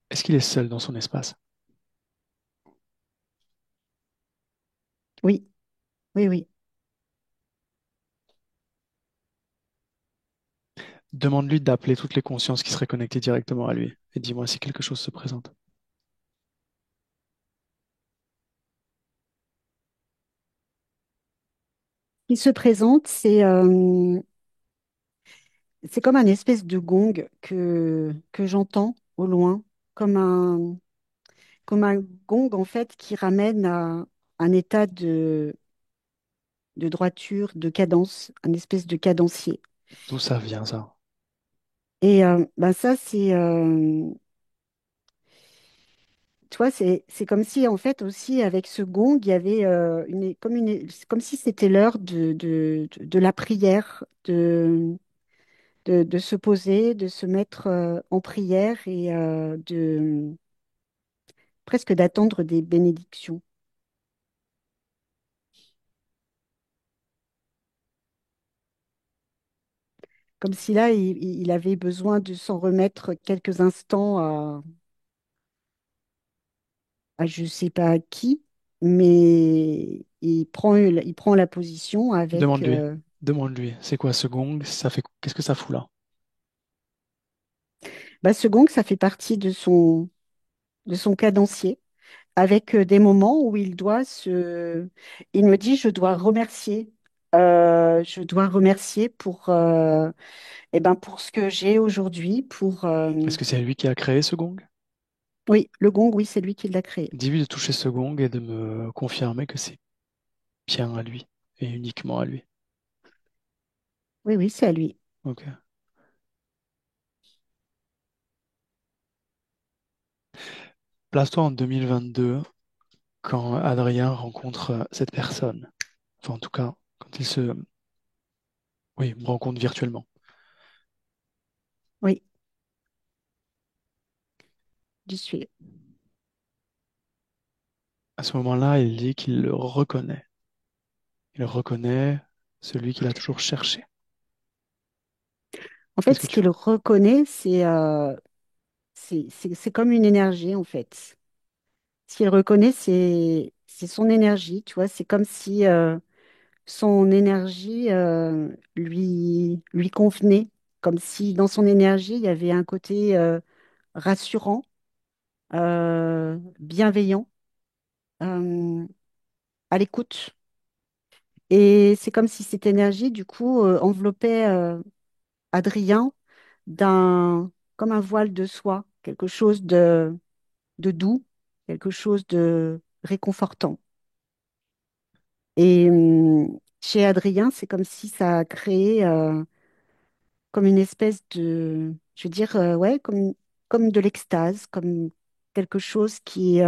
Est-ce qu'il est seul dans son espace? Oui, oui, oui. Demande-lui d'appeler toutes les consciences qui seraient connectées directement à lui. Et dis-moi si quelque chose se présente. Il se présente, c'est comme un espèce de gong que j'entends au loin, comme comme un gong en fait qui ramène à un état de droiture, de cadence, un espèce de cadencier. D'où ça vient, ça? Et ben ça, tu vois, c'est comme si en fait aussi avec ce gong, il y avait c'est comme si c'était l'heure de la prière, de se poser, de se mettre en prière et de presque d'attendre des bénédictions. Comme si là, il avait besoin de s'en remettre quelques instants à je sais pas qui, mais il prend la position avec Demande-lui. Demande-lui. C'est quoi ce gong? Ça fait... Qu'est-ce que ça fout là? bah, ce gong, ça fait partie de son cadencier, avec des moments où il doit se... Il me dit, je dois remercier eh ben, pour ce que j'ai aujourd'hui, Est-ce que c'est lui qui a créé ce gong? Oui, le gong, oui, c'est lui qui l'a créé. Dis-lui de toucher ce gong et de me confirmer que c'est bien à lui et uniquement à lui. Oui, oui, c'est à lui. Ok. Place-toi en 2022 quand Adrien rencontre cette personne. Enfin, en tout cas, quand il se, oui, me rencontre virtuellement. Oui, j'y suis. À ce moment-là, il dit qu'il le reconnaît. Il reconnaît celui qu'il a toujours cherché. En Qu'est-ce fait, que ce tu... qu'il reconnaît, c'est comme une énergie, en fait. Ce qu'il reconnaît, c'est son énergie, tu vois. C'est comme si son énergie lui convenait, comme si dans son énergie, il y avait un côté rassurant, bienveillant, euh, à l'écoute. Et c'est comme si cette énergie, du coup, enveloppait Adrien comme un voile de soie, quelque chose de doux, quelque chose de réconfortant. Et chez Adrien, c'est comme si ça a créé comme une espèce je veux dire, ouais, comme de l'extase, comme quelque chose qui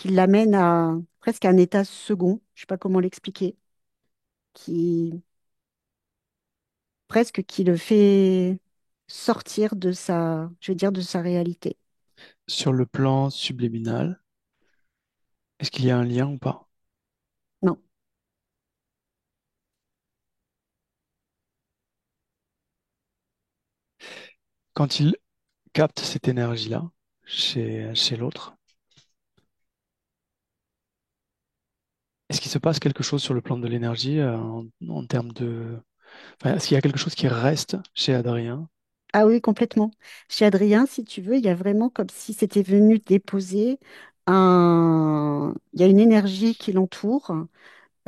l'amène à presque un état second, je sais pas comment l'expliquer, qui presque qui le fait sortir je veux dire, de sa réalité. Sur le plan subliminal, est-ce qu'il y a un lien ou pas? Non. Quand il capte cette énergie-là chez l'autre, est-ce qu'il se passe quelque chose sur le plan de l'énergie en termes de... Enfin, est-ce qu'il y a quelque chose qui reste chez Adrien? Ah oui, complètement. Chez Adrien, si tu veux, il y a vraiment comme si c'était venu déposer Il y a une énergie qui l'entoure,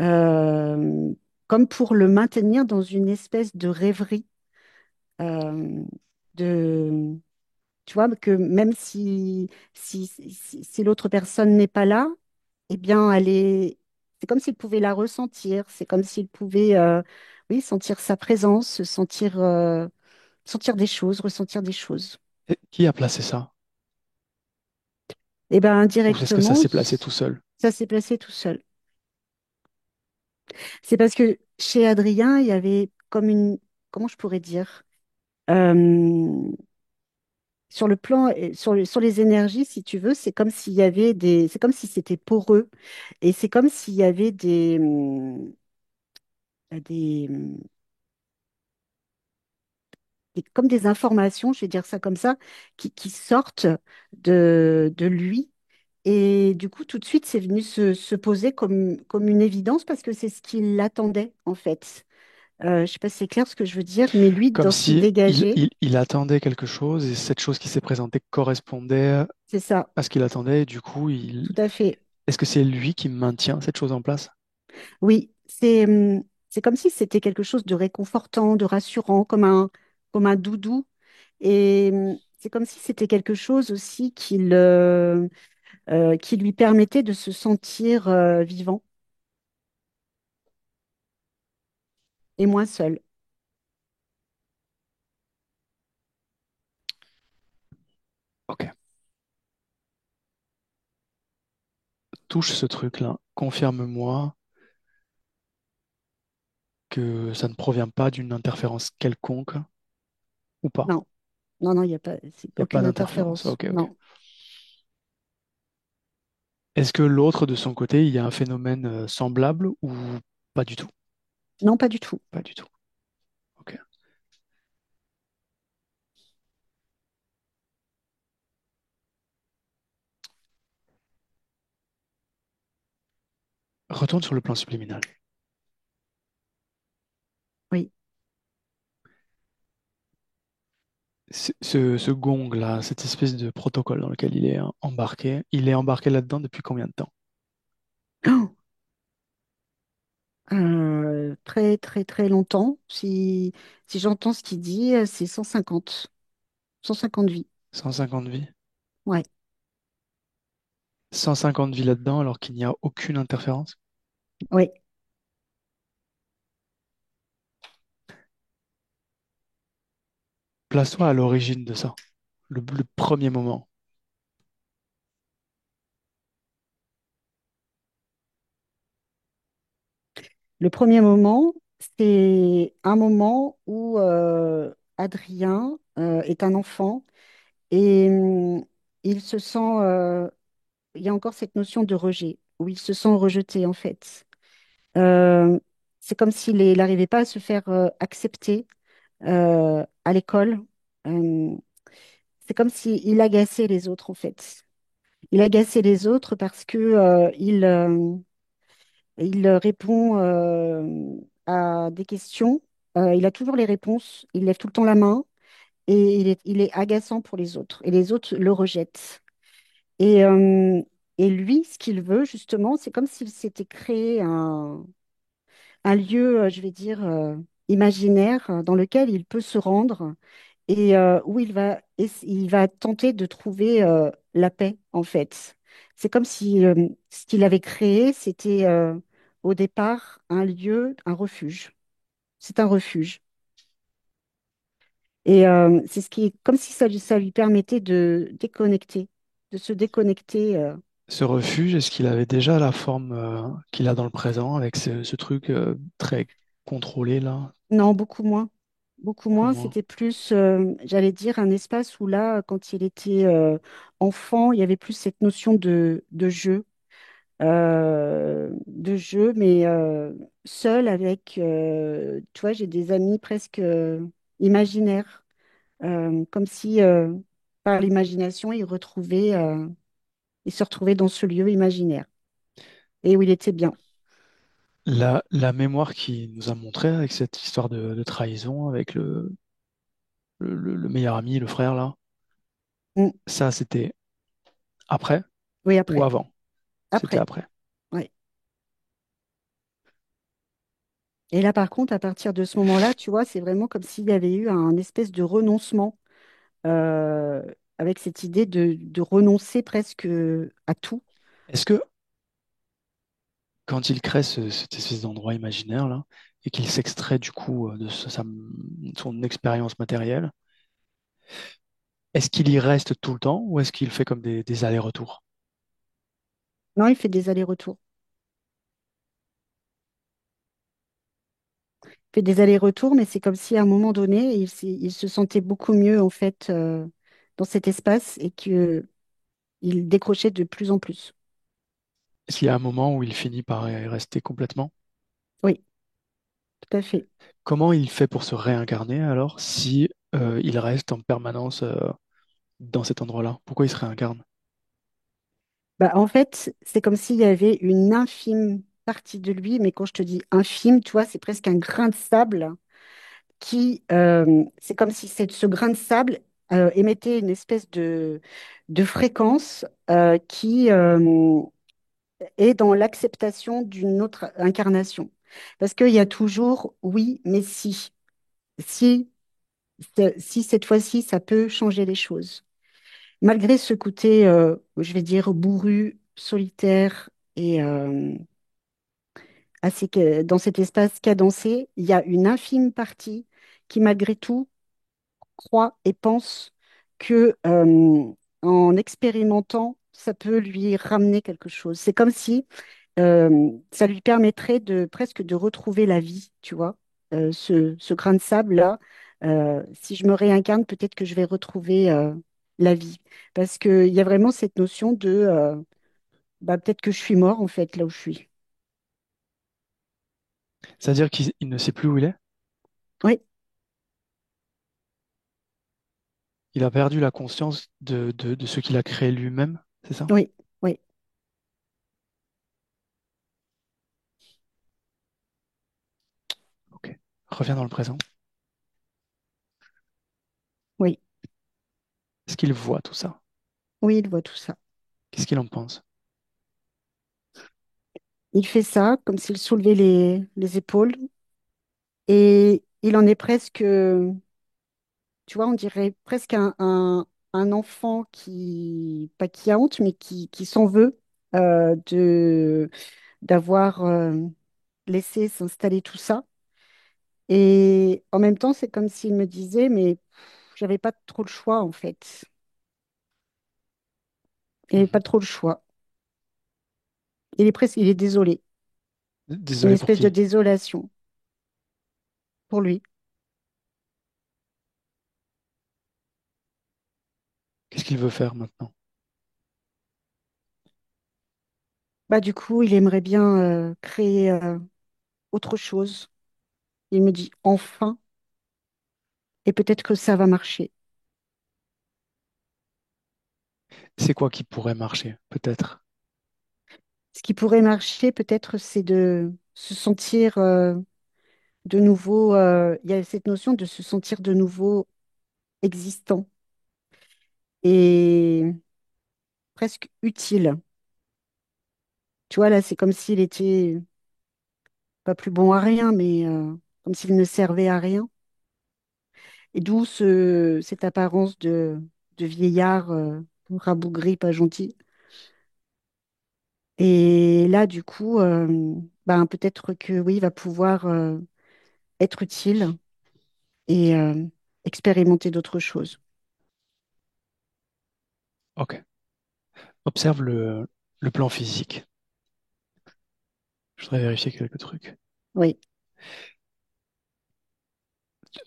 euh, comme pour le maintenir dans une espèce de rêverie, euh, de... Tu vois, que même si l'autre personne n'est pas là, eh bien, c'est comme s'il pouvait la ressentir, c'est comme s'il pouvait, oui, sentir sa présence, sentir des choses, ressentir des choses. Et qui a placé ça? Eh bien, Ou est-ce que ça indirectement, s'est placé tout seul? ça s'est placé tout seul. C'est parce que chez Adrien, il y avait comme comment je pourrais dire, euh, sur le plan, sur les énergies, si tu veux, c'est comme s'il y avait c'est comme si c'était poreux et c'est comme s'il y avait des, hum, comme des informations, je vais dire ça comme ça, qui sortent de lui. Et du coup, tout de suite, c'est venu se poser comme une évidence parce que c'est ce qu'il attendait, en fait. Je ne sais pas si c'est clair ce que je veux dire, mais lui, Comme dans ce qu'il si dégageait, il attendait quelque chose et cette chose qui s'est présentée correspondait c'est ça, à ce qu'il attendait. Et du coup, tout à fait. est-ce que c'est lui qui maintient cette chose en place? Oui, c'est comme si c'était quelque chose de réconfortant, de rassurant, comme un doudou. Et c'est comme si c'était quelque chose aussi qui lui permettait de se sentir vivant et moins seul. Ok. Touche ce truc-là. Confirme-moi que ça ne provient pas d'une interférence quelconque ou pas. Non, non, non, il n'y a pas, c'est Il n'y a pas aucune d'interférence. interférence. Ok, ok. Non, Est-ce que l'autre, de son côté, il y a un phénomène semblable ou pas du tout? non, pas du tout. Pas du tout. Ok. Retourne sur le plan subliminal. Oui. Ce gong-là, cette espèce de protocole dans lequel il est embarqué là-dedans depuis combien de temps? Oh, très, très, très longtemps. Si j'entends ce qu'il dit, c'est 150 vies. 150 vies? Ouais, 150 vies là-dedans alors qu'il n'y a aucune interférence? ouais. Place-toi à l'origine de ça, le premier moment. Le premier moment, c'est un moment où Adrien est un enfant et il se sent, il y a encore cette notion de rejet, où il se sent rejeté en fait. Euh, c'est comme s'il n'arrivait pas à se faire accepter à l'école. Euh, c'est comme s'il agaçait les autres en fait. Il agaçait les autres parce que il répond à des questions. Il a toujours les réponses. Il lève tout le temps la main et il est agaçant pour les autres. Et les autres le rejettent. Et, euh, et lui, ce qu'il veut, justement, c'est comme s'il s'était créé un lieu, je vais dire, imaginaire dans lequel il peut se rendre et où il va tenter de trouver la paix, en fait. C'est comme si ce qu'il avait créé, c'était au départ un lieu, un refuge. C'est un refuge. Et c'est ce qui est comme si ça lui permettait de déconnecter, de se déconnecter. Ce refuge, est-ce qu'il avait déjà la forme qu'il a dans le présent avec ce truc très contrôlé là? Non, beaucoup moins. Beaucoup moins. Comment? C'était plus, j'allais dire, un espace où là, quand il était enfant, il y avait plus cette notion de jeu, mais seul avec, tu vois, j'ai des amis presque imaginaires, comme si par l'imagination, il se retrouvait dans ce lieu imaginaire et où il était bien. La mémoire qui nous a montré avec cette histoire de trahison avec le meilleur ami, le frère là, Mm. ça c'était après Oui, ou après, avant? C'était après, après. ouais. Et là, par contre, à partir de ce moment-là, tu vois, c'est vraiment comme s'il y avait eu un espèce de renoncement. avec cette idée de renoncer presque à tout. Est-ce que quand il crée cette espèce d'endroit imaginaire là, et qu'il s'extrait du coup de son expérience matérielle, est-ce qu'il y reste tout le temps ou est-ce qu'il fait comme des allers-retours? Non, il fait des allers-retours. Il fait des allers-retours, mais c'est comme si à un moment donné, il se sentait beaucoup mieux en fait dans cet espace et que il décrochait de plus en plus. Est-ce qu'il y a un moment où il finit par y rester complètement? Oui, tout à fait. Comment il fait pour se réincarner alors si il reste en permanence dans cet endroit-là? Pourquoi il se réincarne? Bah, en fait, c'est comme s'il y avait une infime partie de lui, mais quand je te dis infime, tu vois, c'est presque un grain de sable c'est comme si ce grain de sable émettait une espèce de fréquence qui est dans l'acceptation d'une autre incarnation. Parce qu'il y a toujours oui, mais si. Si, si cette fois-ci, ça peut changer les choses. Malgré ce côté, je vais dire, bourru, solitaire et dans cet espace cadencé, il y a une infime partie qui, malgré tout, croit et pense que en expérimentant, ça peut lui ramener quelque chose. C'est comme si ça lui permettrait de presque de retrouver la vie, tu vois. Ce grain de sable-là, si je me réincarne, peut-être que je vais retrouver la vie. Parce qu'il y a vraiment cette notion de bah, peut-être que je suis mort en fait là où je suis. C'est-à-dire qu'il ne sait plus où il est? Oui, Il a perdu la conscience de ce qu'il a créé lui-même, c'est ça? oui, oui, Ok. Reviens dans le présent. oui, Est-ce qu'il voit tout ça? oui, il voit tout ça. Qu'est-ce qu'il en pense? Il fait ça comme s'il soulevait les épaules et il en est presque, tu vois, on dirait presque un enfant qui, pas qui a honte, mais qui s'en veut d'avoir laissé s'installer tout ça. Et en même temps, c'est comme s'il me disait, mais j'avais pas trop le choix en fait. Il n'avait pas Mhm. trop le choix. Il est presque, il est désolé. Une Désolé pour espèce de qui? désolation pour lui. Qu'est-ce qu'il veut faire maintenant? Bah, du coup, il aimerait bien créer autre chose. Il me dit enfin, et peut-être que ça va marcher. C'est quoi qui pourrait marcher, peut-être? Ce qui pourrait marcher, peut-être, c'est de se sentir de nouveau. Il y a cette notion de se sentir de nouveau existant et presque utile. Tu vois, là, c'est comme s'il était pas plus bon à rien, mais comme s'il ne servait à rien. Et d'où cette apparence de vieillard rabougri, pas gentil. Et là, du coup, ben, peut-être que oui, il va pouvoir être utile et expérimenter d'autres choses. Ok. Observe le plan physique. Je voudrais vérifier quelques trucs. Oui,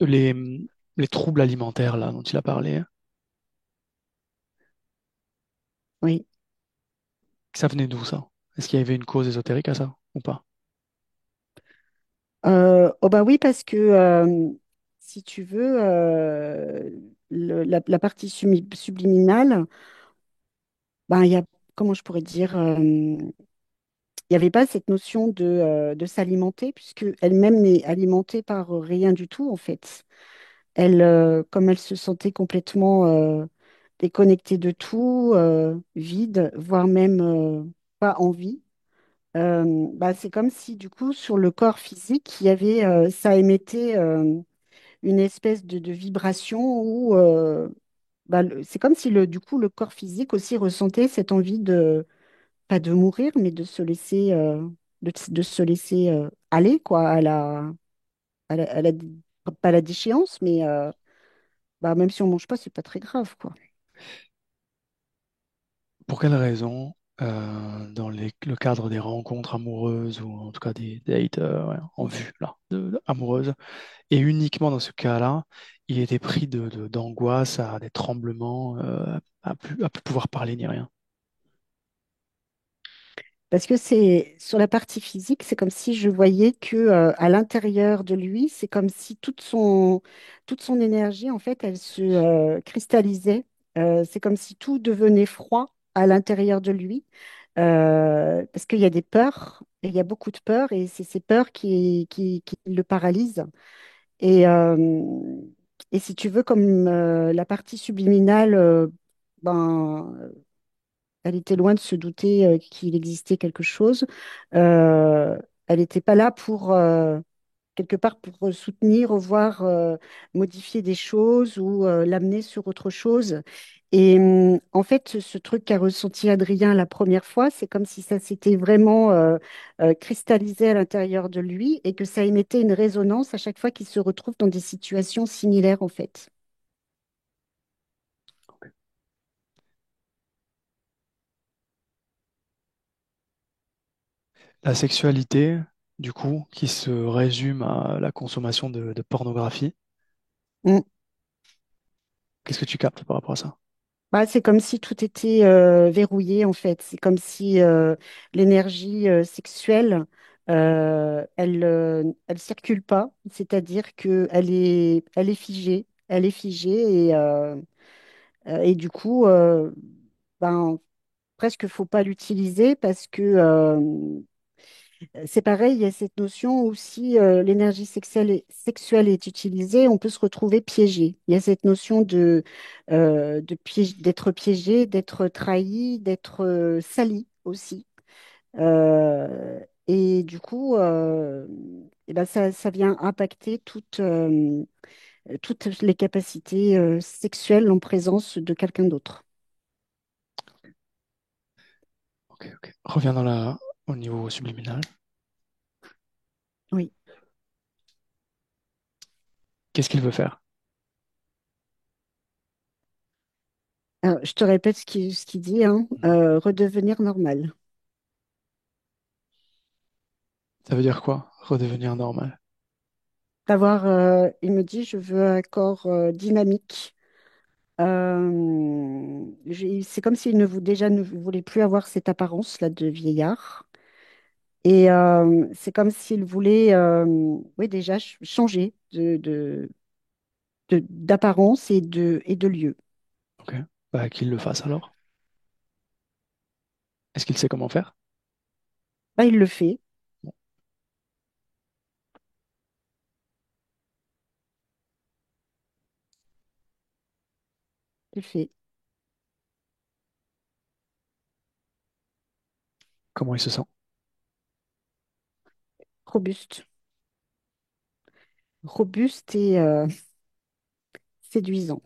Les, les troubles alimentaires, là, dont il a parlé, oui. ça venait d'où, ça? Est-ce qu'il y avait une cause ésotérique à ça, ou pas? Oh bah oui, parce que si tu veux, la partie subliminale, ben, il y a, comment je pourrais dire, il n'y avait pas cette notion de s'alimenter, puisque elle-même n'est alimentée par rien du tout, en fait. Elle, comme elle se sentait complètement déconnectée de tout, vide, voire même pas en vie, bah, c'est comme si, du coup, sur le corps physique, ça émettait une espèce de vibration où c'est comme si du coup, le corps physique aussi ressentait cette envie de, pas de mourir, mais de se laisser aller, quoi, à la- pas à la déchéance, mais bah, même si on mange pas, c'est pas très grave, quoi. Pour quelle raison, dans le cadre des rencontres amoureuses ou en tout cas des dates ouais, en vue là, amoureuses, et uniquement dans ce cas-là, il était pris d'angoisse, à des tremblements, à plus pouvoir parler ni rien. Parce que c'est sur la partie physique, c'est comme si je voyais que à l'intérieur de lui, c'est comme si toute son énergie, en fait, elle se cristallisait. C'est comme si tout devenait froid à l'intérieur de lui. Parce qu'il y a des peurs, et il y a beaucoup de peurs, et c'est ces peurs qui le paralysent. Et, et si tu veux, comme la partie subliminale, ben, elle était loin de se douter qu'il existait quelque chose. Euh, Elle n'était pas là pour, quelque part, pour soutenir, revoir, modifier des choses ou l'amener sur autre chose. Et en fait, ce truc qu'a ressenti Adrien la première fois, c'est comme si ça s'était vraiment cristallisé à l'intérieur de lui et que ça émettait une résonance à chaque fois qu'il se retrouve dans des situations similaires, en fait. La sexualité, du coup, qui se résume à la consommation de pornographie, Mm. qu'est-ce que tu captes par rapport à ça? Bah, c'est comme si tout était verrouillé en fait. C'est comme si l'énergie sexuelle, elle circule pas. C'est-à-dire que elle est figée. Elle est figée et du coup, ben, presque faut pas l'utiliser parce que c'est pareil, il y a cette notion où si l'énergie sexuelle est utilisée, on peut se retrouver piégé. Il y a cette notion d'être piégé, d'être trahi, d'être sali aussi. Et du coup, eh ben ça vient impacter toutes les capacités sexuelles en présence de quelqu'un d'autre. Ok, ok. Reviens au niveau subliminal. Oui. Qu'est-ce qu'il veut faire? Alors, je te répète ce qu'il dit, hein, redevenir normal. Ça veut dire quoi? Redevenir normal. Il me dit, je veux un corps dynamique. C'est comme s'il déjà ne voulait plus avoir cette apparence-là de vieillard. Et c'est comme s'il voulait, oui, déjà changer d'apparence et de lieu. Ok. Bah, qu'il le fasse alors. Est-ce qu'il sait comment faire? Là, il le fait, Bon. il le fait. Comment il se sent? Robuste. Robuste et séduisant.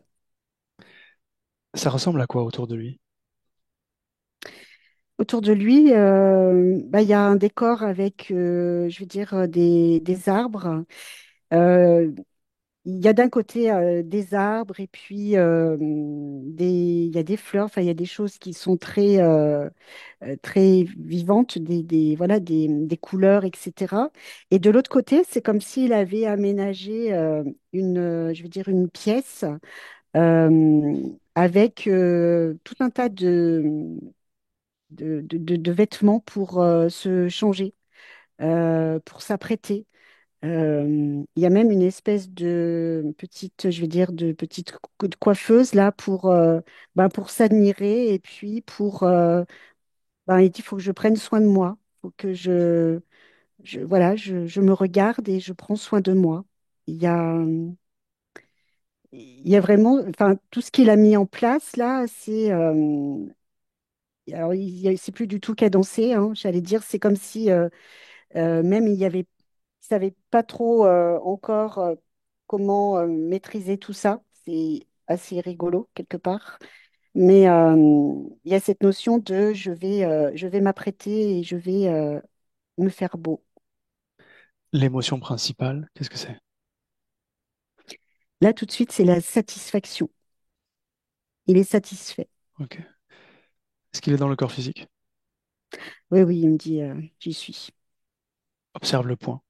Ça ressemble à quoi autour de lui? Autour de lui, bah, il y a un décor avec, je veux dire, des arbres. Euh, Il y a d'un côté des arbres et puis il y a des fleurs, enfin il y a des choses qui sont très vivantes, voilà, des couleurs, etc. Et de l'autre côté, c'est comme s'il avait aménagé je veux dire, une pièce avec tout un tas de vêtements pour se changer, pour s'apprêter. Il y a même une espèce de petite, je vais dire, de petite de coiffeuse là pour s'admirer et puis il dit, il faut que je prenne soin de moi, faut que voilà, je me regarde et je prends soin de moi. Il y a, il y a vraiment, enfin, tout ce qu'il a mis en place là, alors c'est plus du tout cadencé, hein, j'allais dire, c'est comme si même il savait pas trop encore comment maîtriser tout ça. assez rigolo quelque part. Mais il y a cette notion de je vais m'apprêter et je vais me faire beau. L'émotion principale, qu'est-ce que c'est? Là, tout de suite, c'est la satisfaction. Il est satisfait. Ok. Est-ce qu'il est dans le corps physique? Oui, oui, il me dit, j'y suis. Observe le point.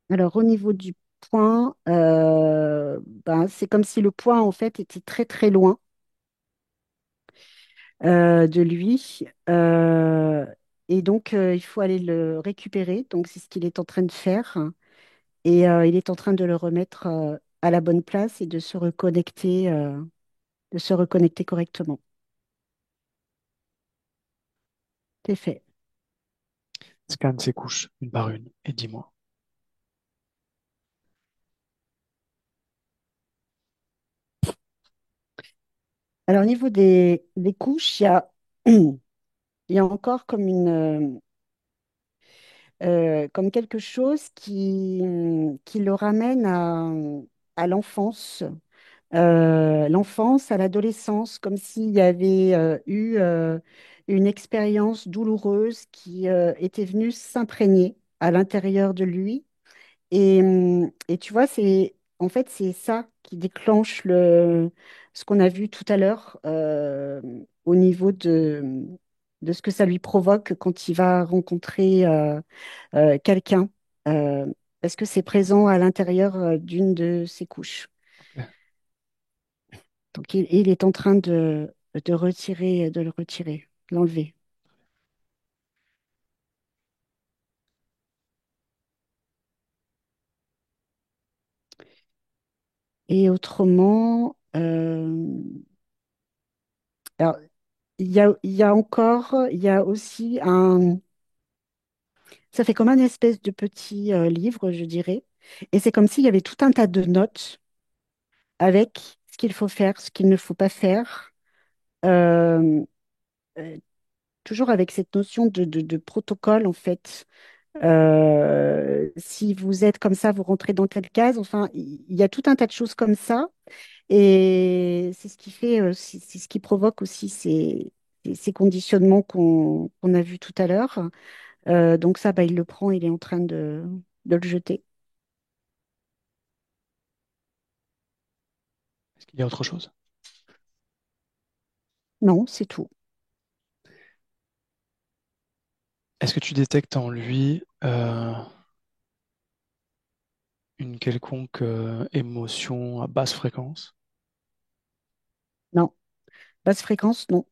Alors, au niveau du point, ben, c'est comme si le point, en fait, était très, très loin de lui. Et donc, il faut aller le récupérer. Donc, c'est ce qu'il est en train de faire. Et il est en train de le remettre à la bonne place et de se reconnecter correctement. C'est fait. Scanne ses couches, une par une, et dis-moi. Alors, au niveau des couches, il y a encore comme comme quelque chose qui le ramène à l'enfance. L'enfance à l'adolescence, comme s'il y avait eu une expérience douloureuse qui était venue s'imprégner à l'intérieur de lui. Et tu vois, en fait, c'est ça qui déclenche ce qu'on a vu tout à l'heure au niveau de ce que ça lui provoque quand il va rencontrer quelqu'un. Euh, Est-ce que c'est présent à l'intérieur d'une de ses couches? Ok. Donc, il est en train de le retirer, de l'enlever. Et autrement, alors, il y a aussi ça fait comme un espèce de petit livre, je dirais. Et c'est comme s'il y avait tout un tas de notes avec ce qu'il faut faire, ce qu'il ne faut pas faire. Euh, euh, Toujours avec cette notion de protocole, en fait. Si vous êtes comme ça, vous rentrez dans telle case. Enfin, il y a tout un tas de choses comme ça. Et c'est ce qui fait, c'est ce qui provoque aussi ces conditionnements qu'on a vus tout à l'heure. Donc ça, bah, il le prend, il est en train de le jeter. Est-ce qu'il y a autre chose? Non, c'est tout. Est-ce que tu détectes en lui une quelconque émotion à basse fréquence? Non, basse fréquence, non.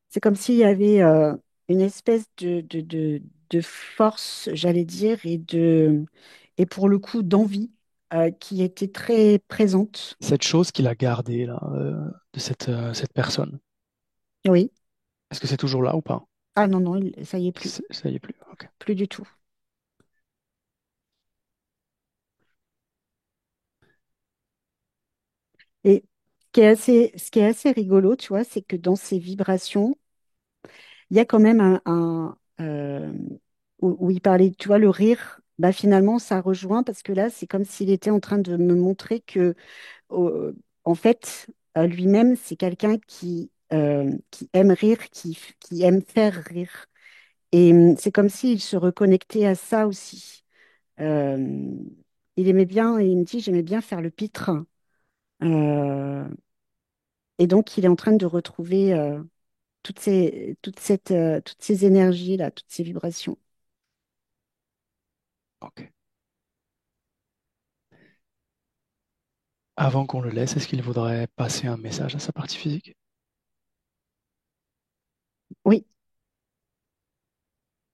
C'est comme s'il y avait une espèce de force, j'allais dire, et pour le coup d'envie qui était très présente. Cette chose qu'il a gardée là, de cette personne, Oui. est-ce que c'est toujours là ou pas? Ah non, non, ça y est plus. Ça y est plus. Ok. Plus du tout. Et ce qui est assez rigolo, tu vois, c'est que dans ces vibrations, il y a quand même où il parlait, tu vois, le rire, bah finalement, ça rejoint parce que là, c'est comme s'il était en train de me montrer que, euh, en fait, lui-même, c'est quelqu'un qui aime rire, qui aime faire rire. Et c'est comme s'il se reconnectait à ça aussi. Euh, il aimait bien, il me dit, j'aimais bien faire le pitre. Euh, et donc, il est en train de retrouver toutes ces énergies-là, toutes ces vibrations. Ok. Avant qu'on le laisse, est-ce qu'il voudrait passer un message à sa partie physique? Oui,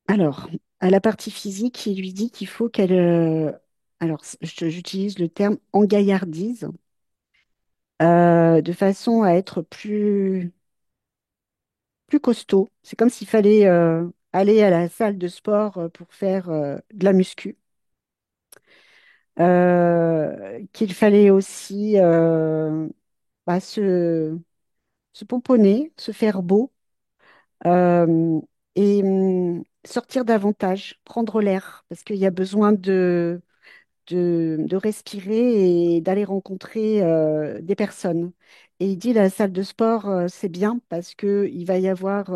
alors, à la partie physique, il lui dit qu'il faut qu'elle... alors, j'utilise le terme engaillardise, de façon à être plus costaud. C'est comme s'il fallait aller à la salle de sport pour faire de la muscu. Qu'il fallait aussi bah, se pomponner, se faire beau. Euh, et sortir davantage, prendre l'air, parce qu'il y a besoin de respirer et d'aller rencontrer des personnes. Et il dit la salle de sport, c'est bien parce que il va y avoir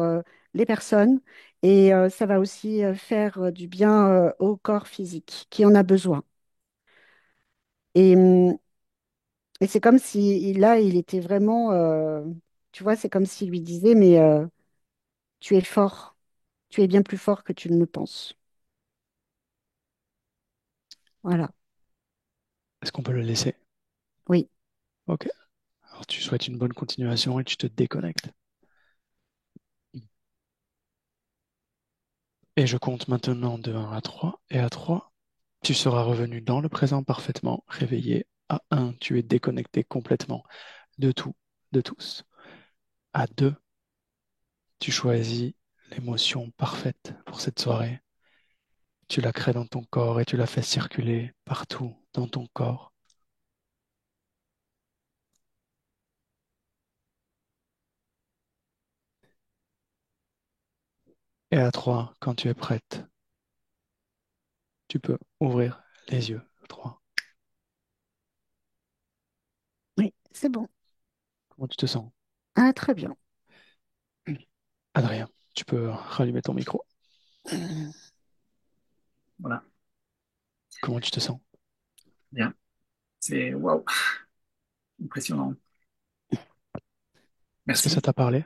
les personnes et ça va aussi faire du bien au corps physique qui en a besoin. Et, et c'est comme si là, il était vraiment, tu vois, c'est comme s'il lui disait, mais tu es fort, tu es bien plus fort que tu ne le penses. Voilà, Est-ce qu'on peut le laisser? oui, Ok. Alors tu souhaites une bonne continuation et tu te déconnectes. Et je compte maintenant de 1 à 3. Et à 3, tu seras revenu dans le présent parfaitement, réveillé. À 1, tu es déconnecté complètement de tout, de tous. À 2, tu choisis l'émotion parfaite pour cette soirée. Tu la crées dans ton corps et tu la fais circuler partout dans ton corps. Et à 3, quand tu es prête, tu peux ouvrir les yeux. 3. oui, c'est bon. Comment tu te sens? Ah, très bien. Adrien, tu peux rallumer ton micro. Voilà, Comment tu te sens? bien. C'est waouh, impressionnant. Est-ce que ça Merci. t'a parlé?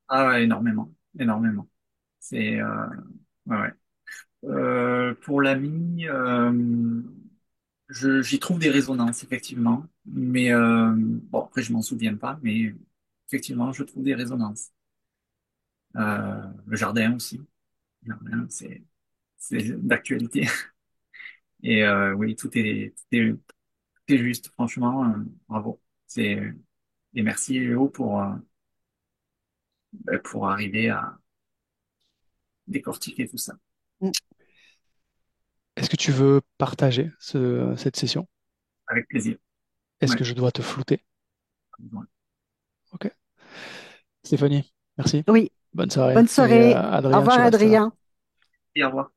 Ah ouais, énormément, énormément. C'est ouais, ouais. Pour l'ami, j'y trouve des résonances effectivement, mais bon après je m'en souviens pas, mais effectivement je trouve des résonances. Le jardin aussi, le jardin c'est d'actualité et oui tout est juste franchement bravo. C'est et merci Léo pour arriver à décortiquer tout ça Mm. Est-ce que tu veux partager cette session? avec plaisir. Est-ce Ouais. que je dois te flouter? Ok. Stéphanie, merci. Oui, Bonne soirée. bonne Et soirée. Au Adrien, revoir, tu restes là. Adrien. Et au revoir.